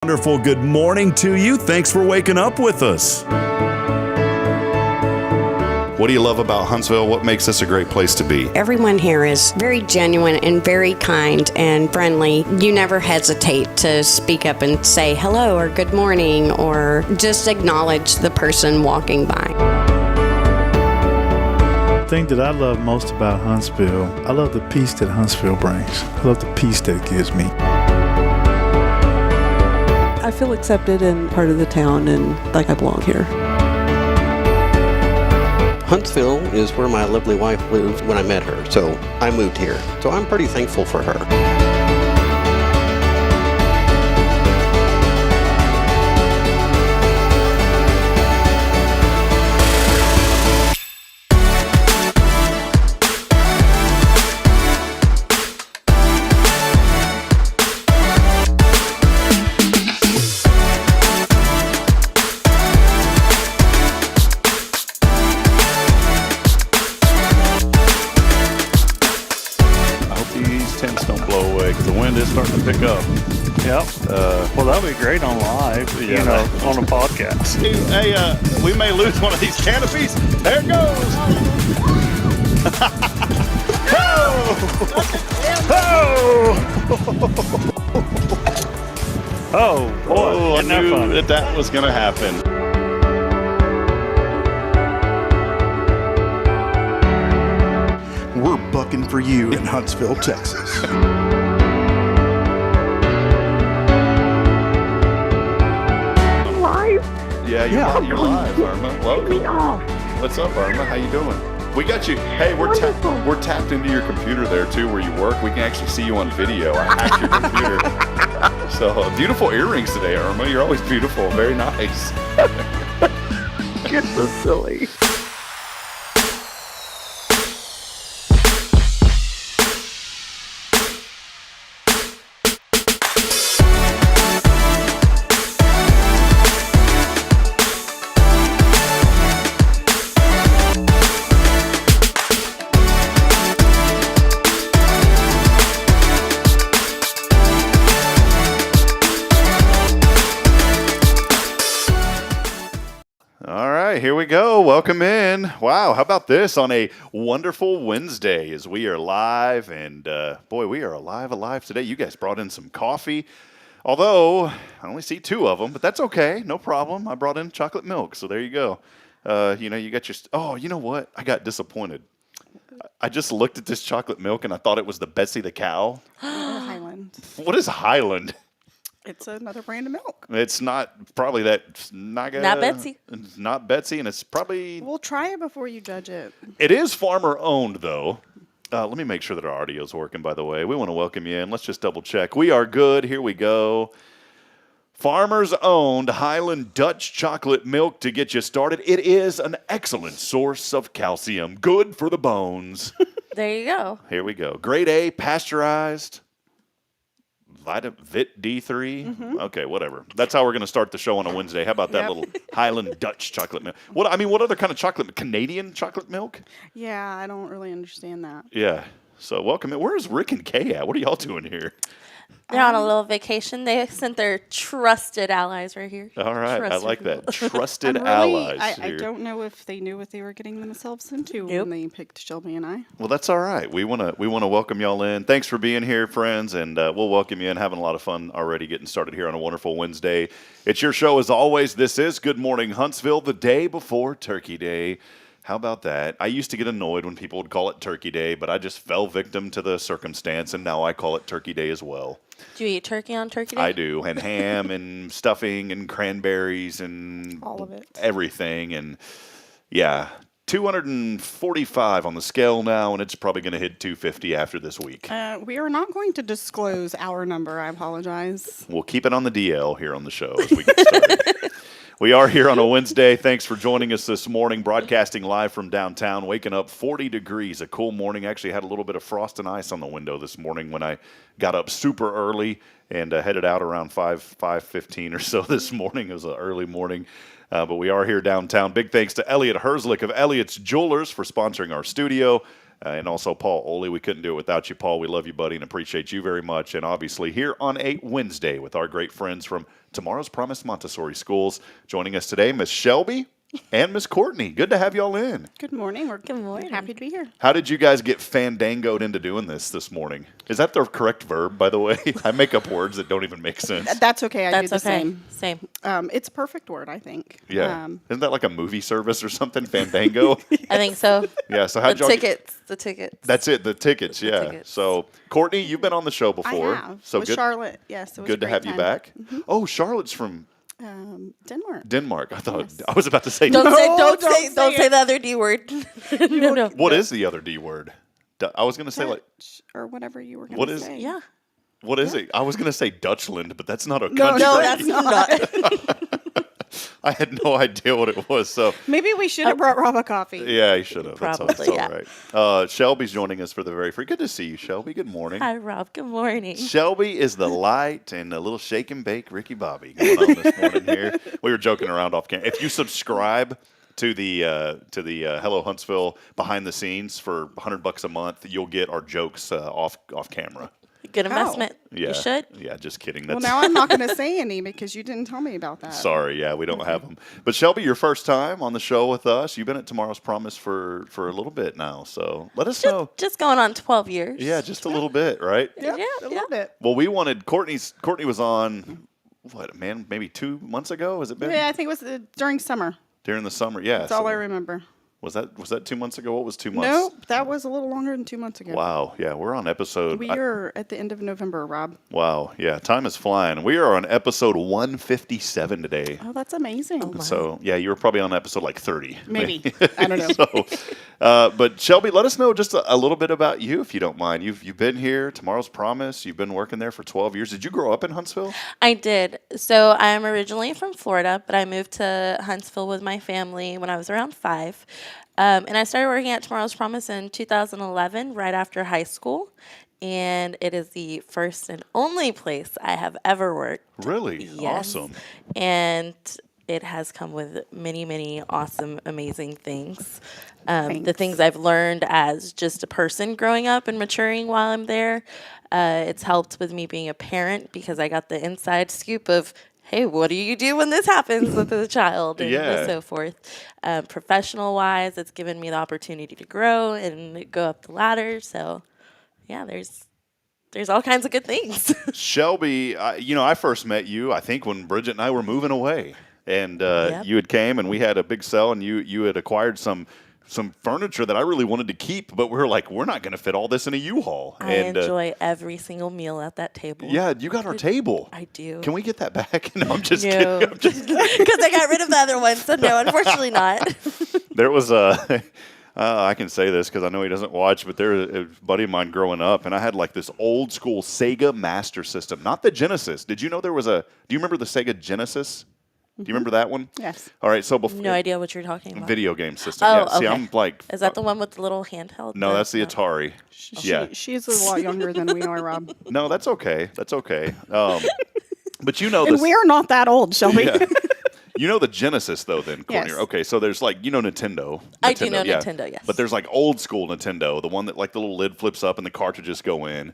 Wonderful good morning to you. Thanks for waking up with us. What do you love about Huntsville? What makes this a great place to be? Everyone here is very genuine and very kind and friendly. You never hesitate to speak up and say hello or good morning or just acknowledge the person walking by. The thing that I love most about Huntsville, I love the peace that Huntsville brings. I love the peace that it gives me. I feel accepted and part of the town and like I belong here. Huntsville is where my lovely wife lived when I met her, so I moved here. So I'm pretty thankful for her. Starting to pick up. Yep. Well, that would be great on live, on a podcast. Hey, we may lose one of these canopies. There it goes. Oh, boy. I knew that was going to happen. We're bucking for you in Huntsville, Texas. Yeah, you're live, Irma. Welcome. What's up, Irma? How you doing? We got you. Hey, we're tapped into your computer there too, where you work. We can actually see you on video. I hacked your computer. So beautiful earrings today, Irma. You're always beautiful. Very nice. You're so silly. Here we go. Welcome in. Wow, how about this on a wonderful Wednesday as we are live, and boy, we are alive today. You guys brought in some coffee, although I only see two of them, but that's okay, no problem. I brought in chocolate milk, so there you go. You got your, you know what? I got disappointed. I just looked at this chocolate milk and I thought it was the Betsy the cow. Highland. What is Highland? It's another brand of milk. It's not probably that not Betsy. It's not Betsy, and it's probably. We'll try it before you judge it. It is farmer owned, though. Let me make sure that our audio is working. By the way, we want to welcome you in. Let's just double check. We are good. Here we go. Farmers owned Highland Dutch chocolate milk to get you started. It is an excellent source of calcium, good for the bones. There you go. Here we go. Grade A, pasteurized. Vit D3? Mm-hmm. Okay, whatever. That's how we're going to start the show on a Wednesday. How about that little Highland Dutch chocolate milk? What other kind of chocolate? Canadian chocolate milk? Yeah, I don't really understand that. Yeah. So welcome in. Where's Rick and Kay at? What are y'all doing here? They're on a little vacation. They sent their trusted allies right here. All right. Trusted I like people. that. Trusted allies I here. don't know if they knew what they were getting themselves into when they picked Shelby and I. Well, that's all right. We want to welcome y'all in. Thanks for being here, friends, and we'll welcome you in. Having a lot of fun already getting started here on a wonderful Wednesday. It's your show as always. This is Good Morning Huntsville, the day before Turkey Day. How about that? I used to get annoyed when people would call it Turkey Day, but I just fell victim to the circumstance, and now I call it Turkey Day as well. Do you eat turkey on Turkey Day? I do, and ham and stuffing and cranberries and all of it. Everything, and yeah, 245 on the scale now, and it's probably going to hit 250 after this week. We are not going to disclose our number. I apologize. We'll keep it on the DL here on the show as we get started. We are here on a Wednesday. Thanks for joining us this morning, broadcasting live from downtown, waking up 40 degrees, a cool morning. Actually had a little bit of frost and ice on the window this morning when I got up super early and headed out around 5:15 or so this morning. It was an early morning. But we are here downtown. Big thanks to Elliot Herzlick of Elliot's Jewelers for sponsoring our studio. And also Paul Oley. We couldn't do it without you, Paul. We love you, buddy, and appreciate you very much. And obviously here on a Wednesday with our great friends from Tomorrow's Promise Montessori Schools. Joining us today, Miss Shelby and Miss Courtney. Good to have y'all in. Good morning. We're Good morning. happy to be here. How did you guys get fandangoed into doing this morning? Is that the correct verb, by the way? I make up words that don't even make sense. That's okay. I do That's the okay. same. Same. It's a perfect word, I think. Yeah. Isn't that like a movie service or something? Fandango? I think so. Yeah. So how'd The y'all tickets. The tickets. That's it. The tickets. Yeah. tickets. So Courtney, you've been on the show I before. have. So With good. Charlotte. Yes. It was a Good to great have you time. back. Oh, Charlotte's from Denmark. Denmark. I thought I was about to say. Don't No, say don't don't say say don't say it. the other D word. no. What is the other D word? I was going to say like. Dutch, or whatever you were going What to is- say. Yeah. What is it? I was going to say Dutchland, but that's not a No, country. No, that's not. I had no idea what it was. So Maybe we should have brought Rob a coffee. yeah, you should have. That's all Probably, yeah. right. Shelby's joining us for the very free. Good to see you, Shelby. Good morning. Hi, Rob. Good morning. Shelby is the light and a little shake and bake Ricky Bobby going on this morning here. We were joking around off camera. If you subscribe to the Hello Huntsville behind the scenes for $100 a month, you'll get our jokes off camera. Good investment. Yeah, You should. Yeah, just kidding. Well, That's now I'm not going to say any because you didn't tell me about that. sorry. Yeah, we don't have them. But Shelby, your first time on the show with us. You've been at Tomorrow's Promise for a little bit now. So let us know. Just going on 12 years. Yeah, just a little bit, right? Yep, Yeah, a little bit. Well, we wanted Courtney was on maybe 2 months ago. Has it been Yeah, I think it was during summer. during the summer? Yeah, That's all I remember. Was that 2 months ago? What was 2 months? Nope, that was a little longer than 2 months ago. Wow. Yeah, we're on episode. We are at the end of November, Rob. Wow. Yeah, time is flying. We are on episode 157 today. Oh, that's amazing. So yeah, you were probably on episode like 30. Maybe. I don't know. So, but Shelby, let us know just a little bit about you, if you don't mind. You've been here, Tomorrow's Promise. You've been working there for 12 years. Did you grow up in Huntsville? I did. So I am originally from Florida, but I moved to Huntsville with my family when I was around 5. And I started working at Tomorrow's Promise in 2011, right after high school. And it is the first and only place I have ever worked. Really? Yes. Awesome. And it has come with many, many awesome, amazing things. The things I've learned as just a person growing up and maturing while I'm there. It's helped with me being a parent because I got the inside scoop of, hey, what do you do when this happens with a child and so forth. Professional-wise, it's given me the opportunity to grow and go up the ladder. So, yeah, there's all kinds of good things. Shelby, I first met you, I think, when Bridget and I were moving away. And Yep. you had came, and we had a big sale, and you had acquired some furniture that I really wanted to keep, but we were like, we're not going to fit all this in a U-Haul. I enjoy every single meal at that table. Yeah, you got our table. I do. Can we get that back? No, I'm just No. kidding. I'm just Because I got rid of the other one, so no, unfortunately not. There was a, I can say this because I know he doesn't watch, but there was a buddy of mine growing up, and I had like this old school Sega Master System, not the Genesis. Did you know do you remember the Sega Genesis? Do you remember that one? Yes. All right, so before No idea what you're talking about. video game system. Oh, Yeah, see, okay. I'm like, Is that the one with the little handheld? no, that's the Atari. Yeah, She's a lot younger than we are, Rob. no, that's okay. That's okay. But you know And this. we're not that old, Shelby. Yeah. You know the Genesis, though, then, Courtney. Yes. Okay, so there's like, Nintendo. I do know yeah. Nintendo, yes. But there's like old school Nintendo, the one that like the little lid flips up and the cartridges go in.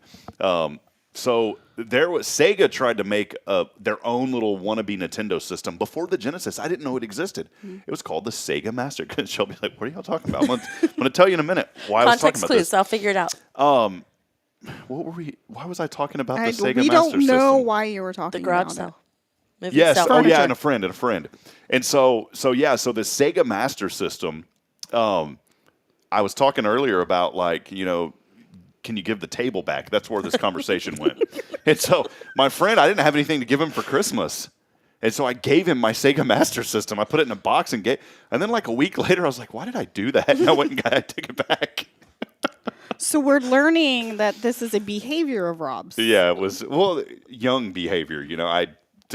So Sega tried to make their own little wannabe Nintendo system before the Genesis. I didn't know it existed. It was called the Sega Master. Shelby's like, what are y'all talking about? I'm going to tell you in a minute why I was talking Context about clues, this. I'll figure it out. Why was I talking about the Sega we Master don't know system? why you were talking The garage about sale. it. Movie Yes. sale. Oh, yeah, Furniture. and a friend. And so the Sega Master System, I was talking earlier about can you give the table back? That's where this conversation went. And so my friend, I didn't have anything to give him for Christmas. And so I gave him my Sega Master System. I put it in a box and then like a week later, I was like, why did I do that? And I went and took it back. So we're learning that this is a behavior of Rob's. Yeah, it was, young behavior.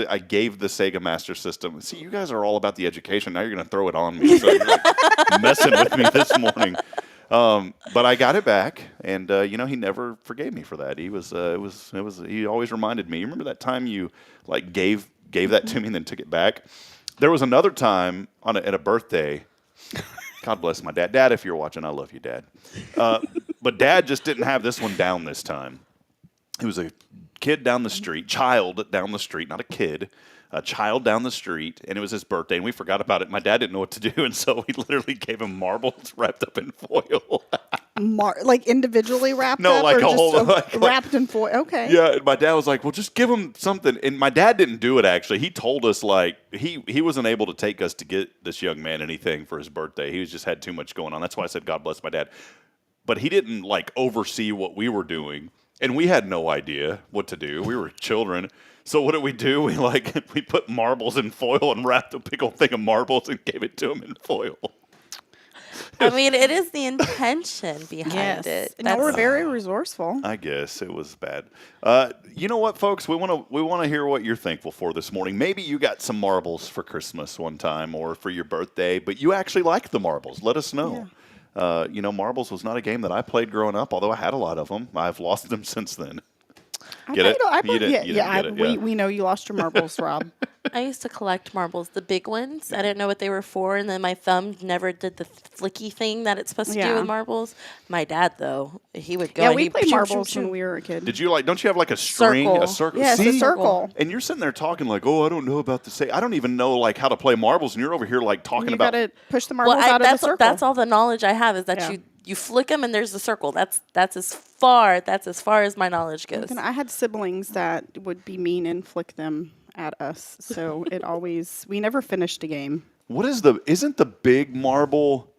I gave the Sega Master System. See, you guys are all about the education. Now you're going to throw it on me. So you're like messing with me this morning. But I got it back, and he never forgave me for that. He he always reminded me. You remember that time you like gave that to me and then took it back? There was another time at a birthday. God bless my dad. Dad, if you're watching, I love you, Dad. But Dad just didn't have this one down this time. It was a kid down the street, child down the street, not a kid, a child down the street, and it was his birthday, and we forgot about it. My dad didn't know what to do, and so we literally gave him marbles wrapped up in foil. Like individually wrapped No, up? like or a just whole- like- wrapped in foil. Okay. Yeah, and my dad was like, well, just give him something. And my dad didn't do it, actually. He told us, like, he wasn't able to take us to get this young man anything for his birthday. He was just had too much going on. That's why I said, God bless my dad. But he didn't, like, oversee what we were doing. And we had no idea what to do. We were children. So what did we do? We put marbles in foil and wrapped a big old thing of marbles and gave it to him in foil. I mean, it is the intention behind it. No, we're very resourceful. I guess it was bad. You know what, folks? We want to hear what you're thankful for this morning. Maybe you got some marbles for Christmas one time or for your birthday, but you actually like the marbles. Let us know. Yeah. Marbles was not a game that I played growing up, although I had a lot of them. I've lost them since then. Get it? You didn't get it. We know you lost your marbles, Rob. I used to collect marbles, the big ones. I didn't know what they were for, and then my thumb never did the flicky thing that it's supposed to do with marbles. My dad, though, he would go. Yeah, and we he'd played shoot, marbles shoot, shoot. when we were a kid. Did you don't you have like a string, Circle. a circle? Yes, See? a circle. And you're sitting there talking like, oh, I don't know about this. I don't even know like how to play marbles, and you're over here like talking You about. got to push the marbles Well, out of the circle. that's all the knowledge I have is that you flick them and there's the circle. That's as far as my knowledge goes. And I had siblings that would be mean and flick them at us, so we never finished a game. What is isn't the big marble?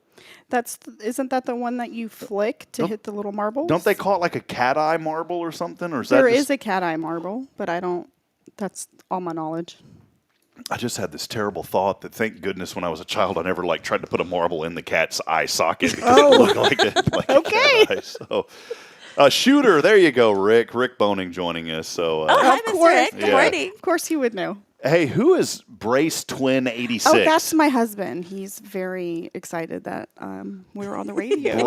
Isn't that the one that you flick to hit the little marbles? Don't they call it like a cat eye marble or something? Or is There that is a cat eye marble, but I don't. That's all my knowledge. I just had this terrible thought that thank goodness when I was a child I never tried to put a marble in the cat's eye socket because it looked like a Okay. cat eye. So, shooter, there you go, Rick. Rick Boning joining us. So, Hi, Mr. Rick. Good Yeah. morning. Of course, he would know. hey, who is Brace Twin 86? Oh, that's my husband. He's very excited that we're on the radio.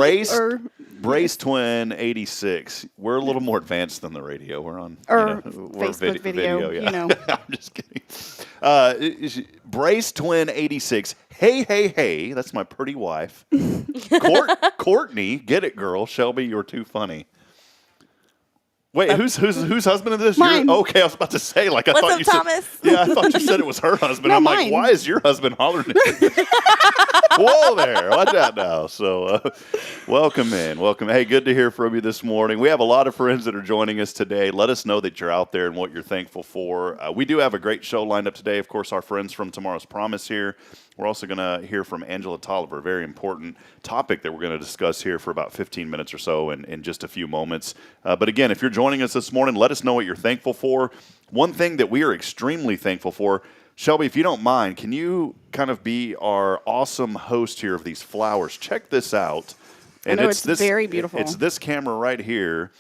Brace Twin 86. We're a little more advanced than the radio. We're on Or we're Facebook video, yeah. you know. I'm just kidding. Brace Twin 86. Hey, that's my pretty wife. Courtney, get it, girl. Shelby, you're too funny. Wait, whose husband is this? Mine. Okay, I was about to say, like, I What's thought up, you Thomas? said. Yeah, I thought you said it was her husband. No, I'm mine. like, why is your husband hollering at you? Whoa there, watch out now. So, welcome in. Hey, good to hear from you this morning. We have a lot of friends that are joining us today. Let us know that you're out there and what you're thankful for. We do have a great show lined up today. Of course, our friends from Tomorrow's Promise here. We're also going to hear from Angela Tolliver, a very important topic that we're going to discuss here for about 15 minutes or so in just a few moments. But again, if you're joining us this morning, let us know what you're thankful for. One thing that we are extremely thankful for, Shelby, if you don't mind, can you kind of be our awesome host here of these flowers? Check this out. And it's very beautiful. It's this camera right here.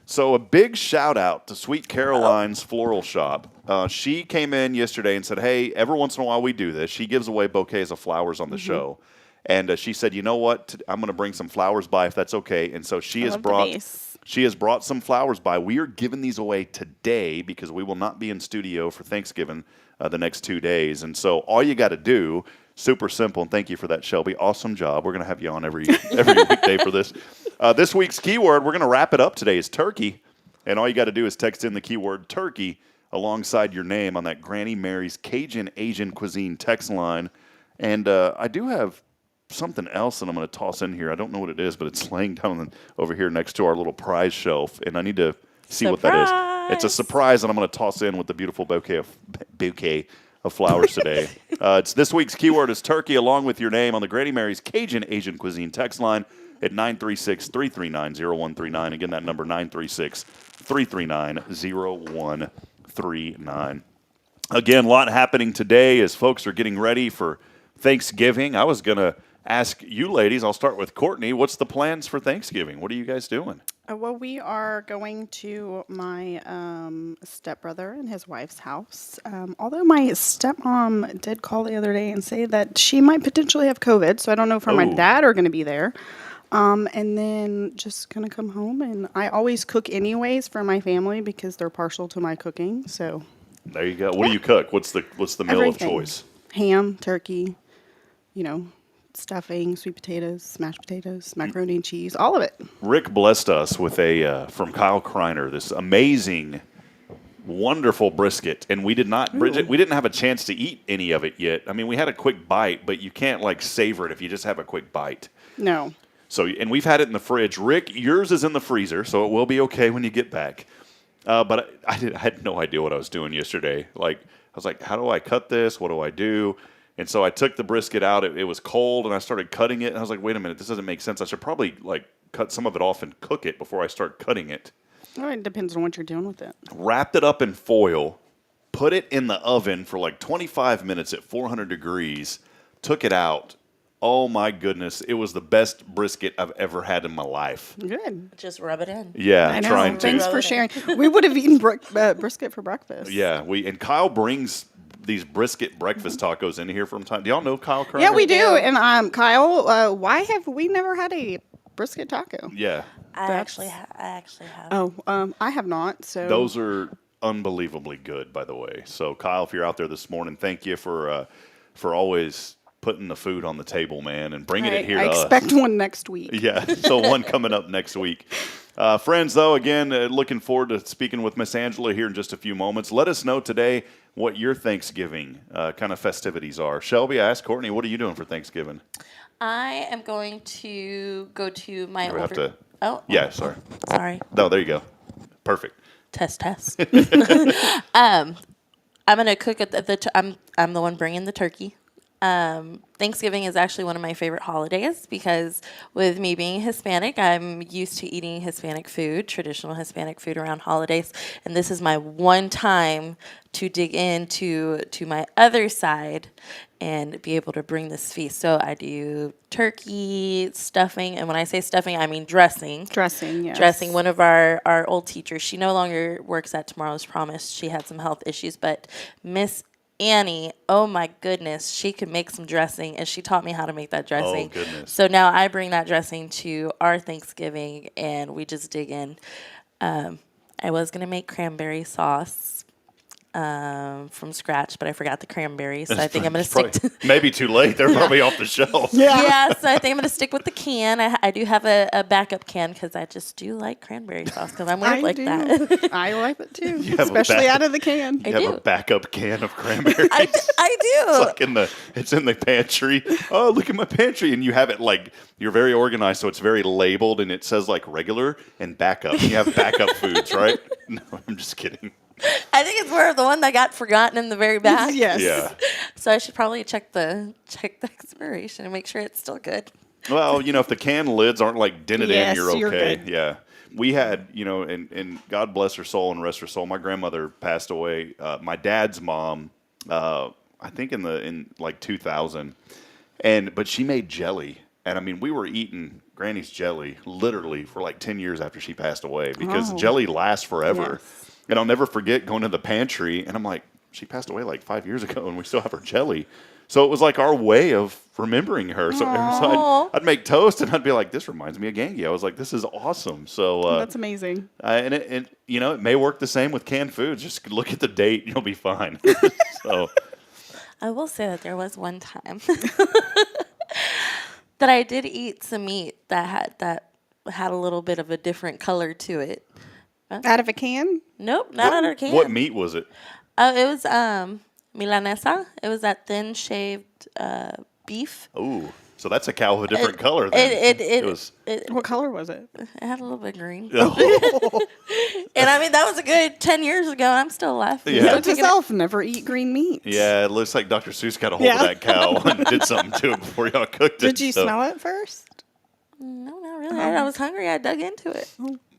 So a big shout out to Sweet Caroline's Floral Shop. She came in yesterday and said, hey, every once in a while we do this. She gives away bouquets of flowers on the show. And she said, you know what? I'm going to bring some flowers by if that's okay. And so she has brought some flowers by. We are giving these away today because we will not be in studio for Thanksgiving the next 2 days. And so all you got to do, super simple, and thank you for that, Shelby. Awesome job. We're going to have you on every weekday for this. This week's keyword, we're going to wrap it up today, is turkey. And all you got to do is text in the keyword turkey alongside your name on that Granny Mary's Cajun Asian Cuisine text line. And I do have something else that I'm going to toss in here. I don't know what it is, but it's laying down over here next to our little prize shelf, and I need to see what that is. It's a surprise, and I'm going to toss in with the beautiful bouquet of flowers today. It's this week's keyword is turkey, along with your name on the Granny Mary's Cajun Asian Cuisine text line at 936-339-0139. Again, that number 936-339-0139. Again, a lot happening today as folks are getting ready for Thanksgiving. I was going to ask you ladies, I'll start with Courtney, what's the plans for Thanksgiving? What are you guys doing? Well, we are going to my stepbrother and his wife's house. Although my stepmom did call the other day and say that she might potentially have COVID, so I don't know if her and my dad are going to be there. And then just going to come home. And I always cook anyways for my family because they're partial to my cooking. So there you go. What do you cook? What's the meal everything. of choice? Ham, turkey, stuffing, sweet potatoes, mashed potatoes, macaroni and cheese, all of it. Rick blessed us with a from Kyle Kreiner this amazing, wonderful brisket, and we did not, Bridget, we didn't have a chance to eat any of it yet. I mean, we had a quick bite, but you can't like savor it if you just have a quick bite. No. So, and we've had it in the fridge. Rick, yours is in the freezer, so it will be okay when you get back. But I had no idea what I was doing yesterday. Like, I was like, how do I cut this? What do I do? And so I took the brisket out. It was cold, and I started cutting it. And I was like, wait a minute, this doesn't make sense. I should probably like cut some of it off and cook it before I start cutting it. Well, it depends on what you're doing with it. Wrapped it up in foil, put it in the oven for like 25 minutes at 400 degrees, took it out. Oh, my goodness. It was the best brisket I've ever had in my life. Good. Just rub it in. Yeah, I know. trying to. Thanks for sharing. We would have eaten brisket for breakfast. Yeah, and Kyle brings these brisket breakfast tacos in here from time. Do y'all know Kyle Kreiner? Yeah, we do. And Kyle, why have we never had a brisket taco? Yeah. I actually have. Oh, I have not. So Those are unbelievably good, by the way. So, Kyle, if you're out there this morning, thank you for always putting the food on the table, man, and bringing it here I to us. expect one next week. Yeah, so one coming up next week. Friends, though, again, looking forward to speaking with Miss Angela here in just a few moments. Let us know today what your Thanksgiving kind of festivities are. Shelby, I asked Courtney, what are you doing for Thanksgiving? I am going to go to my We older. have to. Oh, Yeah, sorry. sorry. No, there you go. Perfect. Test. I'm gonna cook at I'm the one bringing the turkey. Thanksgiving is actually one of my favorite holidays because with me being Hispanic, I'm used to eating Hispanic food, traditional Hispanic food around holidays, and this is my one time to dig into my other side and be able to bring this feast. So I do turkey, stuffing, and when I say stuffing, I mean dressing. Dressing, yes. Dressing. One of our old teachers, she no longer works at Tomorrow's Promise. She had some health issues, but Miss Annie, oh my goodness, she could make some dressing, and she taught me how to make that dressing. Oh, goodness. So now I bring that dressing to our Thanksgiving, and we just dig in. I was going to make cranberry sauce from scratch, but I forgot the cranberries, so I think I'm going to stick to... Maybe too late. They're probably off the shelf. Yeah, so I think I'm going to stick with the can. I do have a backup can because I just do like cranberry sauce because I'm weird like that. I like it too, have a especially back- out of the can. You have a backup can of cranberries. I do. It's in the pantry. Oh, look at my pantry. And you have it like, you're very organized, so it's very labeled, and it says like regular and backup. You have backup foods, right? No, I'm just kidding. I think it's more of the one that got forgotten in the very back. Yes. Yeah. So I should probably check the expiration and make sure it's still good. Well, if the can lids aren't like dented Yes, in, you're you're okay. good. Yeah. We had, and God bless her soul and rest her soul. My grandmother passed away. My dad's mom, I think in like 2000, but she made jelly, and I mean we were eating Granny's jelly literally for like 10 years after she passed away because jelly lasts forever. Yes. And I'll never forget going to the pantry, and I'm like, she passed away like 5 years ago, and we still have her jelly. So it was like our way of remembering her. So I'd make toast, and I'd be like, this reminds me of Gangi. I was like, this is awesome. So That's amazing. and it may work the same with canned foods. Just look at the date, and you'll be fine. So I will say that there was one time that I did eat some meat that had a little bit of a different color to it. Out of a can? Nope, not out of a can. what meat was it? It was milanesa. It was that thin shaved beef. Ooh, so that's a cow of a different color. Then It was. What color was it? It had a little bit of green. Oh, And I mean, that was a good 10 years ago. I'm still laughing. Yeah. Note to self, never eat green meat. yeah, it looks like Dr. Seuss got a hold of that cow and did something to it before y'all cooked it. Did you smell it first? No, not really. I was hungry. I dug into it.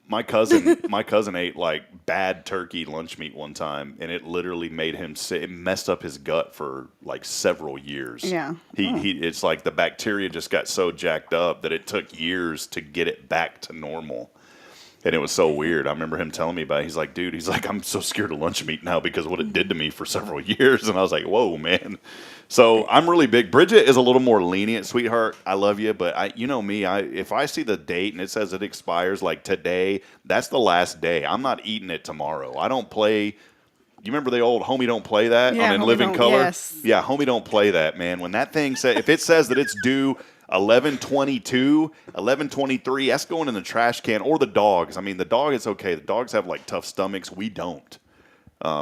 My cousin ate like bad turkey lunch meat one time, and it literally made him sick. It messed up his gut for like several years. Yeah. It's like the bacteria just got so jacked up that it took years to get it back to normal. And it was so weird. I remember him telling me about it. He's like, dude, I'm so scared of lunch meat now because of what it did to me for several years. And I was like, whoa, man. So I'm really big. Bridget is a little more lenient, sweetheart. I love you, but you know me. If I see the date and it says it expires like today, that's the last day. I'm not eating it tomorrow. I don't play you remember the old "Homie Don't Play That" Yeah, on In Homie Living Don't- Color? yes. Yeah, "Homie Don't Play That," man. When that thing says, if it says that it's due 11:22, 11:23, that's going in the trash can. Or the dogs. I mean, the dog is okay. The dogs have like tough stomachs. We don't.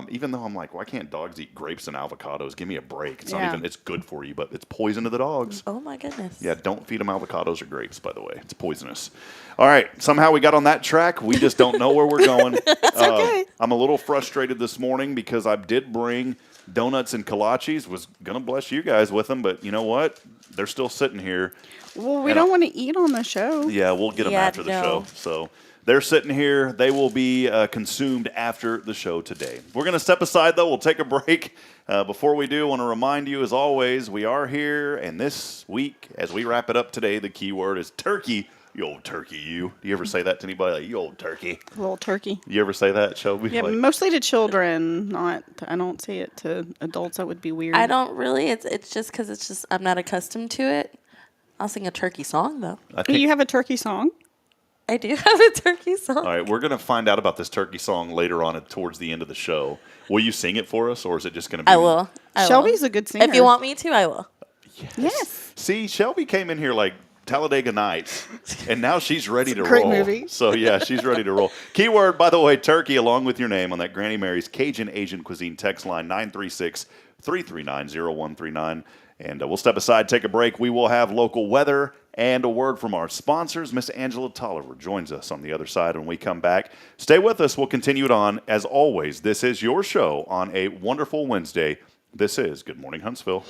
Even though I'm like, why can't dogs eat grapes and avocados? Give me a break. It's not Yeah. even. It's good for you, but it's poison to the dogs. Oh my goodness. Yeah, don't feed them avocados or grapes, by the way. It's poisonous. All right, somehow we got on that track. We just don't know where we're going. That's okay. I'm a little frustrated this morning because I did bring donuts and kolaches. Was going to bless you guys with them, but you know what? They're still sitting here. Well, we And don't want to eat on the show. Yeah, we'll get them Yeah, after the no. show. So they're sitting here. They will be consumed after the show today. We're going to step aside, though. We'll take a break. Before we do, I want to remind you, as always, we are here. And this week, as we wrap it up today, the key word is turkey. You old turkey, you. Do you ever say that to anybody? Like, you old turkey. Little turkey. You ever say that, Shelby? Yeah, Like, mostly to children. I don't say it to adults. That would be weird. I don't really. It's just because it's just I'm not accustomed to it. I'll sing a turkey song though. I Do think, you have a turkey song? I do have a turkey song. all right, we're going to find out about this turkey song later on towards the end of the show. Will you sing it for us, or is it just going to be... I will. Shelby's a good singer. If you want me to, I will. Yes. See, Shelby came in here like Talladega Nights, and now she's ready to great roll. movie. So, yeah, she's ready to roll. Keyword, by the way, turkey, along with your name on that Granny Mary's Cajun Asian Cuisine text line, 936-339-0139. And we'll step aside, take a break. We will have local weather and a word from our sponsors. Miss Angela Tolliver joins us on the other side when we come back. Stay with us. We'll continue it on. As always, this is your show on a wonderful Wednesday. This is Good Morning Huntsville.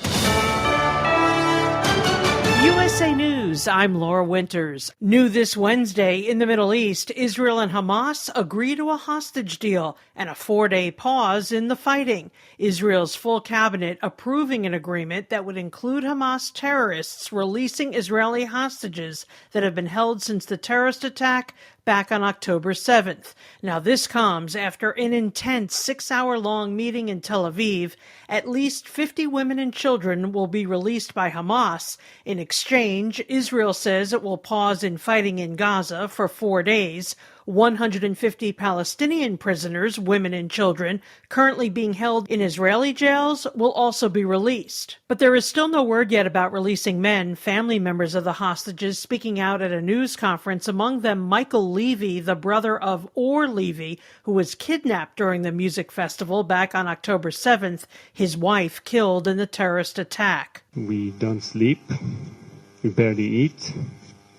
USA News, I'm Laura Winters. New this Wednesday in the Middle East, Israel and Hamas agree to a hostage deal and a 4-day pause in the fighting. Israel's full cabinet approving an agreement that would include Hamas terrorists releasing Israeli hostages that have been held since the terrorist attack back on October 7th. Now, this comes after an intense 6-hour-long meeting in Tel Aviv. At least 50 women and children will be released by Hamas. In exchange, Israel says it will pause in fighting in Gaza for 4 days. 150 Palestinian prisoners, women and children, currently being held in Israeli jails will also be released. But there is still no word yet about releasing men. Family members of the hostages speaking out at a news conference, among them Michael Levy, the brother of Or Levy, who was kidnapped during the music festival back on October 7th, his wife killed in the terrorist attack. We don't sleep, we barely eat,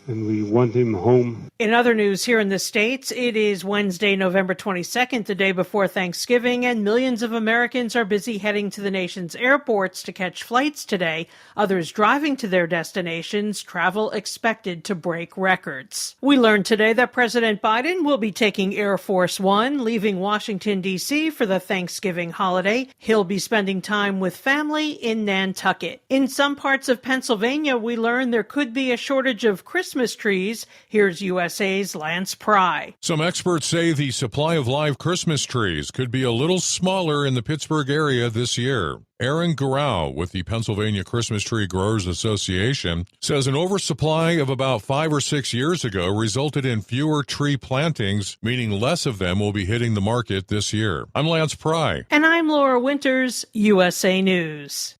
and we want him home. In other news here in the States, it is Wednesday, November 22nd, the day before Thanksgiving, and millions of Americans are busy heading to the nation's airports to catch flights today. Others driving to their destinations, travel expected to break records. We learned today that President Biden will be taking Air Force One, leaving Washington, D.C. for the Thanksgiving holiday. He'll be spending time with family in Nantucket. In some parts of Pennsylvania, we learned there could be a shortage of Christmas trees. Here's USA's Lance Pry. Some experts say the supply of live Christmas trees could be a little smaller in the Pittsburgh area this year. Aaron Garau with the Pennsylvania Christmas Tree Growers Association says an oversupply of about 5 or 6 years ago resulted in fewer tree plantings, meaning less of them will be hitting the market this year. I'm Lance Pry. And I'm Laura Winters, USA News.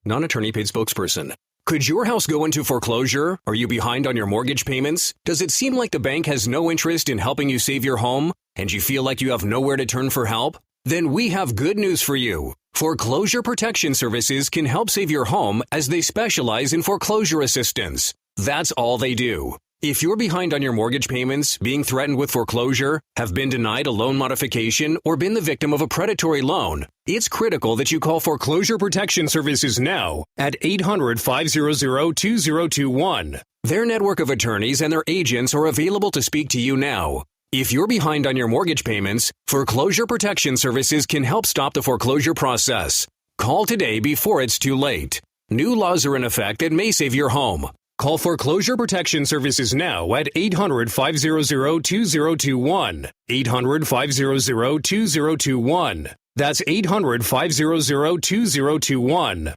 Non-attorney paid spokesperson. Could your house go into foreclosure? Are you behind on your mortgage payments? Does it seem like the bank has no interest in helping you save your home? And you feel like you have nowhere to turn for help? Then we have good news for you. Foreclosure Protection Services can help save your home as they specialize in foreclosure assistance. That's all they do. If you're behind on your mortgage payments, being threatened with foreclosure, have been denied a loan modification, or been the victim of a predatory loan, it's critical that you call Foreclosure Protection Services now at 800-500-2021. Their network of attorneys and their agents are available to speak to you now. If you're behind on your mortgage payments, Foreclosure Protection Services can help stop the foreclosure process. Call today before it's too late. New laws are in effect that may save your home. Call Foreclosure Protection Services now at 800-500-2021. 800-500-2021. That's 800-500-2021.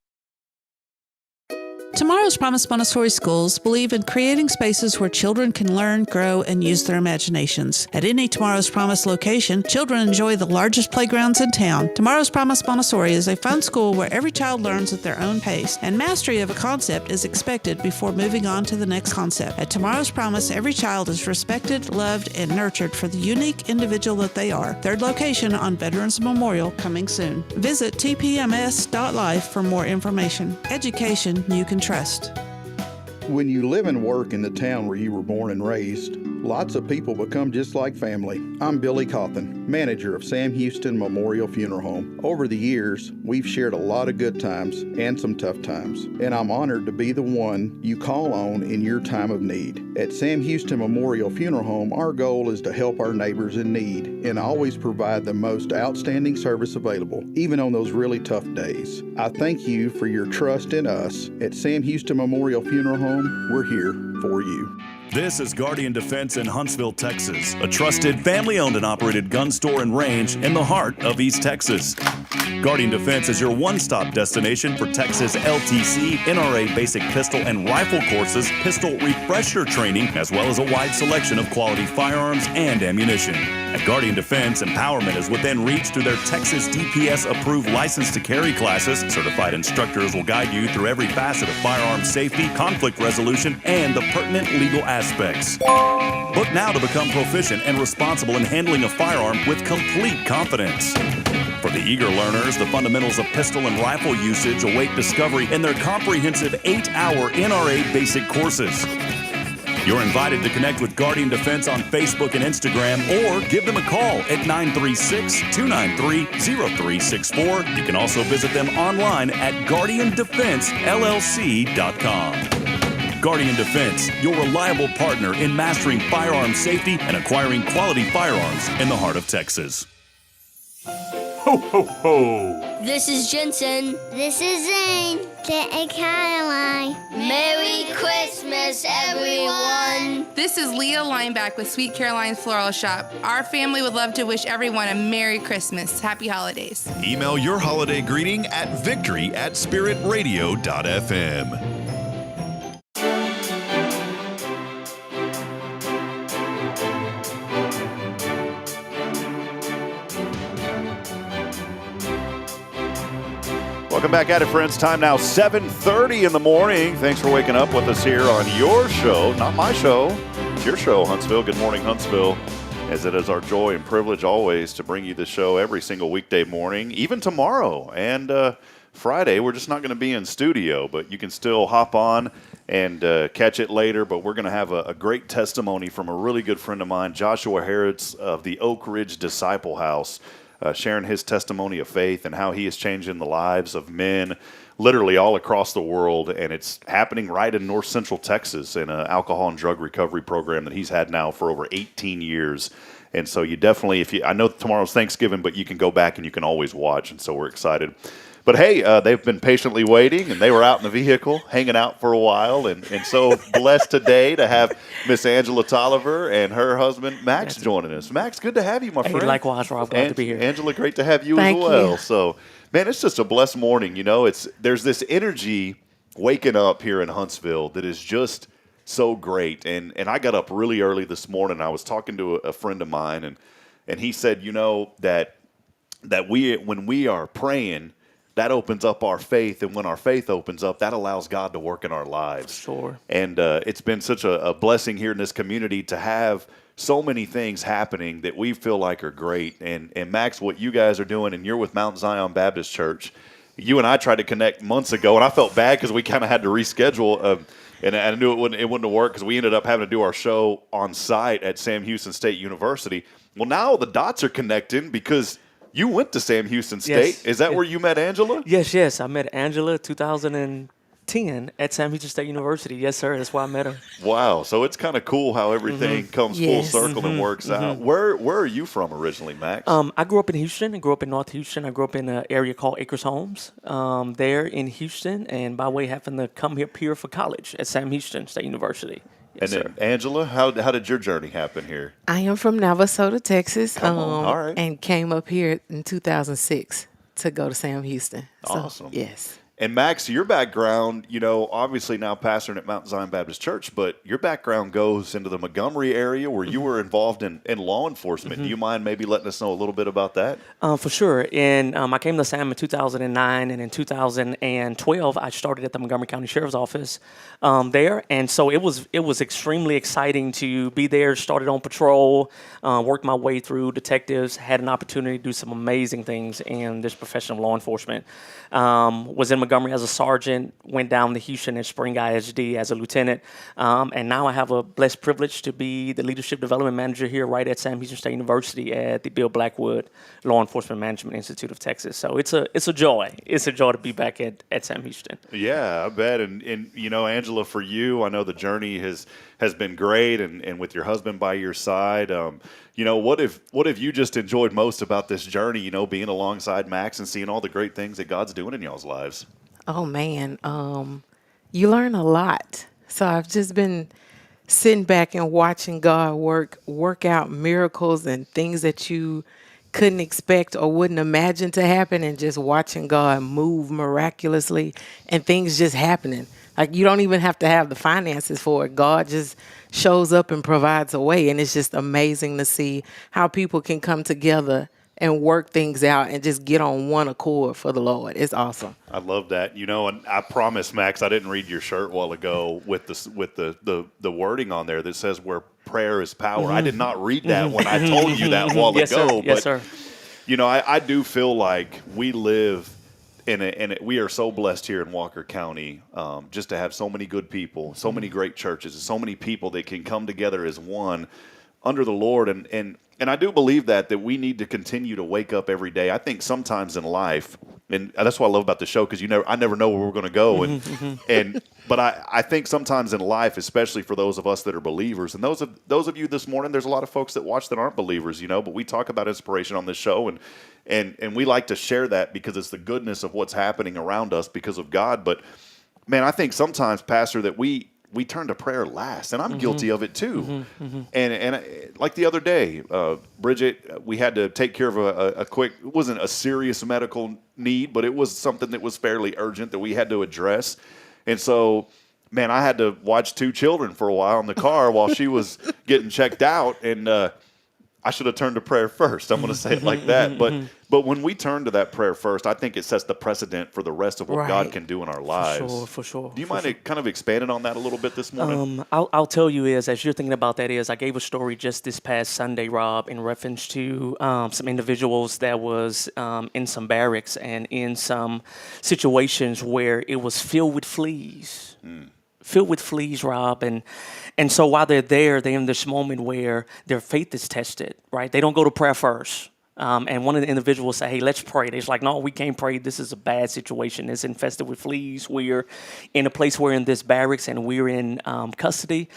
Tomorrow's Promise Montessori schools believe in creating spaces where children can learn, grow, and use their imaginations. At any Tomorrow's Promise location, children enjoy the largest playgrounds in town. Tomorrow's Promise Montessori is a fun school where every child learns at their own pace, and mastery of a concept is expected before moving on to the next concept. At Tomorrow's Promise, every child is respected, loved, and nurtured for the unique individual that they are. Third location on Veterans Memorial, coming soon. Visit tpms.life for more information. Education you can trust. When you live and work in the town where you were born and raised, lots of people become just like family. I'm Billy Cawthon, manager of Sam Houston Memorial Funeral Home. Over the years, we've shared a lot of good times and some tough times, and I'm honored to be the one you call on in your time of need. At Sam Houston Memorial Funeral Home, our goal is to help our neighbors in need and always provide the most outstanding service available, even on those really tough days. I thank you for your trust in us. At Sam Houston Memorial Funeral Home, we're here for you. This is Guardian Defense in Huntsville, Texas, a trusted family-owned and operated gun store and range in the heart of East Texas. Guardian Defense is your one-stop destination for Texas LTC, NRA basic pistol and rifle courses, pistol refresher training, as well as a wide selection of quality firearms and ammunition. At Guardian Defense, empowerment is within reach through their Texas DPS-approved license to carry classes. Certified instructors will guide you through every facet of firearm safety, conflict resolution, and the pertinent legal aspects. Book now to become proficient and responsible in handling a firearm with complete confidence. For the eager learners, the fundamentals of pistol and rifle usage await discovery in their comprehensive 8-hour NRA basic courses. You're invited to connect with Guardian Defense on Facebook and Instagram, or give them a call at 936-293-0364. You can also visit them online at guardiandefensellc.com. Guardian Defense, your reliable partner in mastering firearm safety and acquiring quality firearms in the heart of Texas. Ho, ho, ho! This is Jensen. This is Zane. And Caroline. Merry Christmas, everyone. This is Leah Lineback with Sweet Caroline's Floral Shop. Our family would love to wish everyone a Merry Christmas. Happy holidays. Email your holiday greeting at victory@spiritradio.fm. Welcome back at it, friends. Time now 7:30 in the morning. Thanks for waking up with us here on your show, not my show. It's your show, Huntsville. Good morning, Huntsville. As it is our joy and privilege always to bring you the show every single weekday morning, even tomorrow and Friday. We're just not going to be in studio, but you can still hop on and catch it later. But we're going to have a great testimony from a really good friend of mine, Joshua Harrods of the Oak Ridge Disciple House. Sharing his testimony of faith and how he is changing the lives of men literally all across the world. And it's happening right in North Central Texas in an alcohol and drug recovery program that he's had now for over 18 years. And so you definitely, I know tomorrow's Thanksgiving, but you can go back and you can always watch. And so we're excited. But hey, they've been patiently waiting, and they were out in the vehicle hanging out for a while, and so blessed today to have Miss Angela Tolliver and her husband Max joining us. Max, good to have you, my friend. Likewise, Rob. Glad to be here. Angela, great to have you as well. You. So, man, it's just a blessed morning. You know, there's this energy waking up here in Huntsville that is just so great. And I got up really early this morning. I was talking to a friend of mine, and he said, you know, that when we are praying, that opens up our faith, and when our faith opens up, that allows God to work in our lives. Sure. And it's been such a blessing here in this community to have so many things happening that we feel like are great. And Max, what you guys are doing, and you're with Mount Zion Baptist Church. You and I tried to connect months ago, and I felt bad because we kind of had to reschedule. And I knew it wouldn't have worked because we ended up having to do our show on site at Sam Houston State University. Well, now the dots are connecting because you went to Sam Houston State. Yes. Is that where you met Angela? Yes. I met Angela 2010 at Sam Houston State University. Yes, sir. That's why I met her. Wow. So it's kind of cool how everything comes full circle and works out. Where are you from originally, Max? I grew up in Houston. I grew up in North Houston. I grew up in an area called Acres Homes there in Houston, and by way having to come up here for college at Sam Houston State University. Yes, and then, Angela, how did your journey happen here? I am from Navasota, Texas, All right. and came up here in 2006 to go to Sam Houston. Awesome. Yes. And Max, your background, obviously now pastoring at Mount Zion Baptist Church, but your background goes into the Montgomery area where you were involved in law enforcement. Do you mind maybe letting us know a little bit about that? For sure. And I came to Sam in 2009, and in 2012, I started at the Montgomery County Sheriff's Office there. And so it was extremely exciting to be there. Started on patrol, worked my way through detectives, had an opportunity to do some amazing things in this profession of law enforcement. Was in Montgomery as a sergeant, went down to Houston at Spring ISD as a lieutenant, and now I have a blessed privilege to be the leadership development manager here right at Sam Houston State University at the Bill Blackwood Law Enforcement Management Institute of Texas. So it's a joy. It's a joy to be back at Sam Houston. Yeah, I bet. And Angela, for you, I know the journey has been great, and with your husband by your side, what have you just enjoyed most about this journey, being alongside Max and seeing all the great things that God's doing in y'all's lives? Oh, man. You learn a lot. So I've just been sitting back and watching God work out miracles and things that you couldn't expect or wouldn't imagine to happen, and just watching God move miraculously and things just happening. Like, you don't even have to have the finances for it. God just shows up and provides a way. And it's just amazing to see how people can come together and work things out and just get on one accord for the Lord. It's awesome. I love that. And I promise, Max, I didn't read your shirt a while ago with the wording on there that says where prayer is power. I did not read that when I told you that a while Yes, ago. Sir. But, yes, sir. I do feel like we live we are so blessed here in Walker County just to have so many good people, so many great churches, so many people that can come together as one under the Lord. And I do believe that we need to continue to wake up every day. I think sometimes in life, and that's what I love about the show, because I never know where we're going to go. But I think sometimes in life, especially for those of us that are believers, and those of you this morning, there's a lot of folks that watch that aren't believers, but we talk about inspiration on this show, and we like to share that because it's the goodness of what's happening around us because of God. But man, I think sometimes, Pastor, that we turn to prayer last, and I'm guilty of it too. And like the other day, Bridget, we had to take care of a quick, it wasn't a serious medical need, but it was something that was fairly urgent that we had to address. And so, man, I had to watch 2 children for a while in the car while she was getting checked out, and I should have turned to prayer first. I'm going to say it like that. But when we turn to that prayer first, I think it sets the precedent for the rest of what God can do in our lives. For sure. Do you mind kind of expanding on that a little bit this morning? I'll tell you as you're thinking about that I gave a story just this past Sunday, Rob, in reference to some individuals that was in some barracks and in some situations where it was filled with fleas. Filled with fleas, Rob, and so while they're there, they're in this moment where their faith is tested, right? They don't go to prayer first. And one of the individuals say, hey, let's pray. They're like, no, we can't pray. This is a bad situation. It's infested with fleas. We're in a place, we're in this barracks, and we're in custody.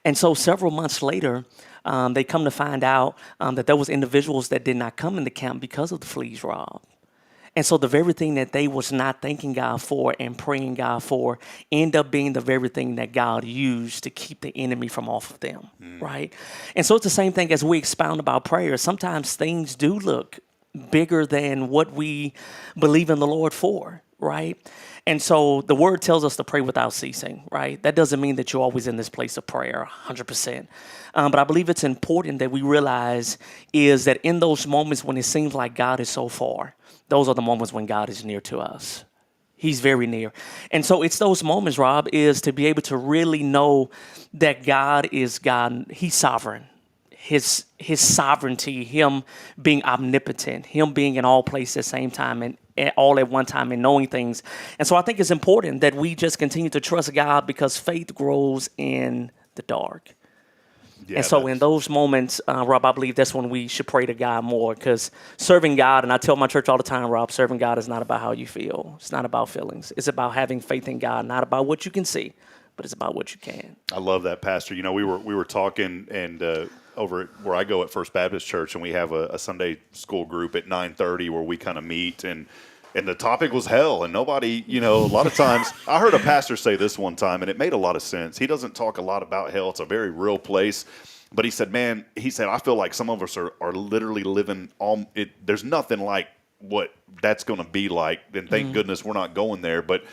And so several months later, they come to find out that there was individuals that did not come into camp because of the fleas, Rob. And so the very thing that they was not thanking God for and praying God for end up being the very thing that God used to keep the enemy from off of them, right? And so it's the same thing as we expound about prayer. Sometimes things do look bigger than what we believe in the Lord for, right? And so the word tells us to pray without ceasing, right? That doesn't mean that you're always in this place of prayer 100%. But I believe it's important that we realize is that in those moments when it seems like God is so far, those are the moments when God is near to us. He's very near. And so it's those moments, Rob, is to be able to really know that God is God. He's sovereign. His sovereignty, him being omnipotent, him being in all places at the same time and all at one time and knowing things. And so I think it's important that we just continue to trust God because faith grows in the dark. Yeah, and so in those moments, Rob, I believe that's when we should pray to God more because serving God, and I tell my church all the time, Rob, serving God is not about how you feel. It's not about feelings. It's about having faith in God, not about what you can see, but it's about what you can. I love that, Pastor. We were talking and over at where I go at First Baptist Church, and we have a Sunday school group at 9:30 where we kind of meet and the topic was hell, and nobody, a lot of times, I heard a pastor say this one time, and it made a lot of sense. He doesn't talk a lot about hell. It's a very real place. But he said, I feel like some of us are literally living there's nothing like what that's going to be like. And thank goodness we're not going there. But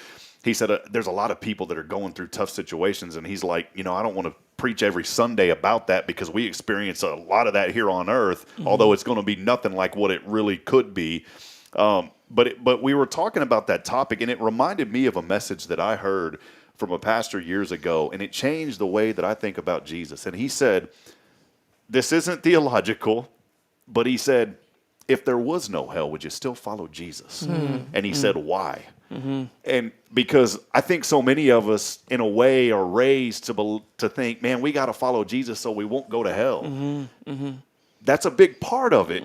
he said there's a lot of people that are going through tough situations. And he's like, I don't want to preach every Sunday about that because we experience a lot of that here on earth, although it's going to be nothing like what it really could be. But we were talking about that topic, and it reminded me of a message that I heard from a pastor years ago, and it changed the way that I think about Jesus. And he said, this isn't theological, but he said, if there was no hell, would you still follow Jesus? And he said, why? And because I think so many of us, in a way, are raised to think, man, we got to follow Jesus so we won't go to hell. That's a big part of it.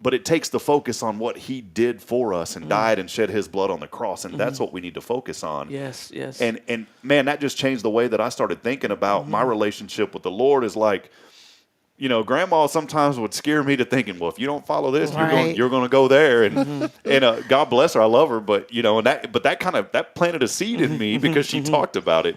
But it takes the focus on what he did for us and died and shed his blood on the cross. And that's what we need to focus on. Yes. And man, that just changed the way that I started thinking about my relationship with the Lord. Is like, Grandma sometimes would scare me to thinking, well, if you don't follow this, you're going to go there. And and God bless her, I love her, but that planted a seed in me because she talked about it.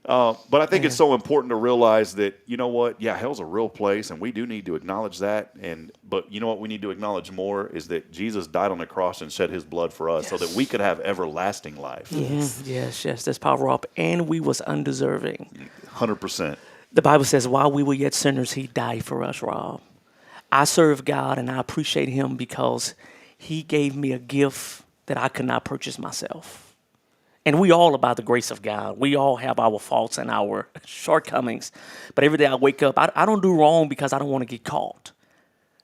But I think it's so important to realize that hell's a real place, and we do need to acknowledge that. But you know what we need to acknowledge more is that Jesus died on the cross and shed his blood for us so that we could have everlasting life. Yes, that's power up, and we was undeserving. 100%. The Bible says, while we were yet sinners, he died for us, Rob. I serve God, and I appreciate him because he gave me a gift that I could not purchase myself. And we all about the grace of God. We all have our faults and our shortcomings. But every day I wake up, I don't do wrong because I don't want to get caught.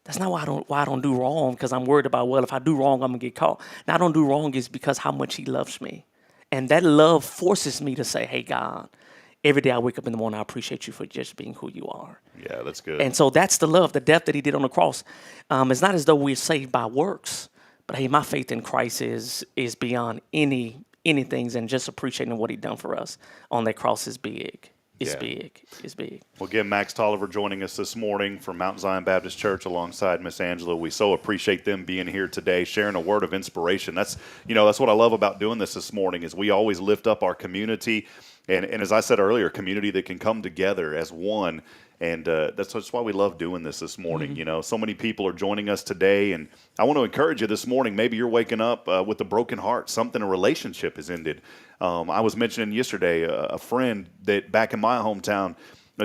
That's not why I don't do wrong, because I'm worried about, well, if I do wrong, I'm going to get caught. Now, I don't do wrong is because how much he loves me. And that love forces me to say, hey, God, every day I wake up in the morning, I appreciate you for just being who you are. Yeah, that's good. And so that's the love, the death that he did on the cross. It's not as though we're saved by works, but hey, my faith in Christ is beyond anything, and just appreciating what he done for us on that cross is big. It's big. Well, again, Max Tolliver joining us this morning from Mount Zion Baptist Church alongside Miss Angela. We so appreciate them being here today, sharing a word of inspiration. That's what I love about doing this morning is we always lift up our community. And as I said earlier, community that can come together as one. And that's why we love doing this morning. So many people are joining us today. And I want to encourage you this morning. Maybe you're waking up with a broken heart. A relationship has ended. I was mentioning yesterday a friend that back in my hometown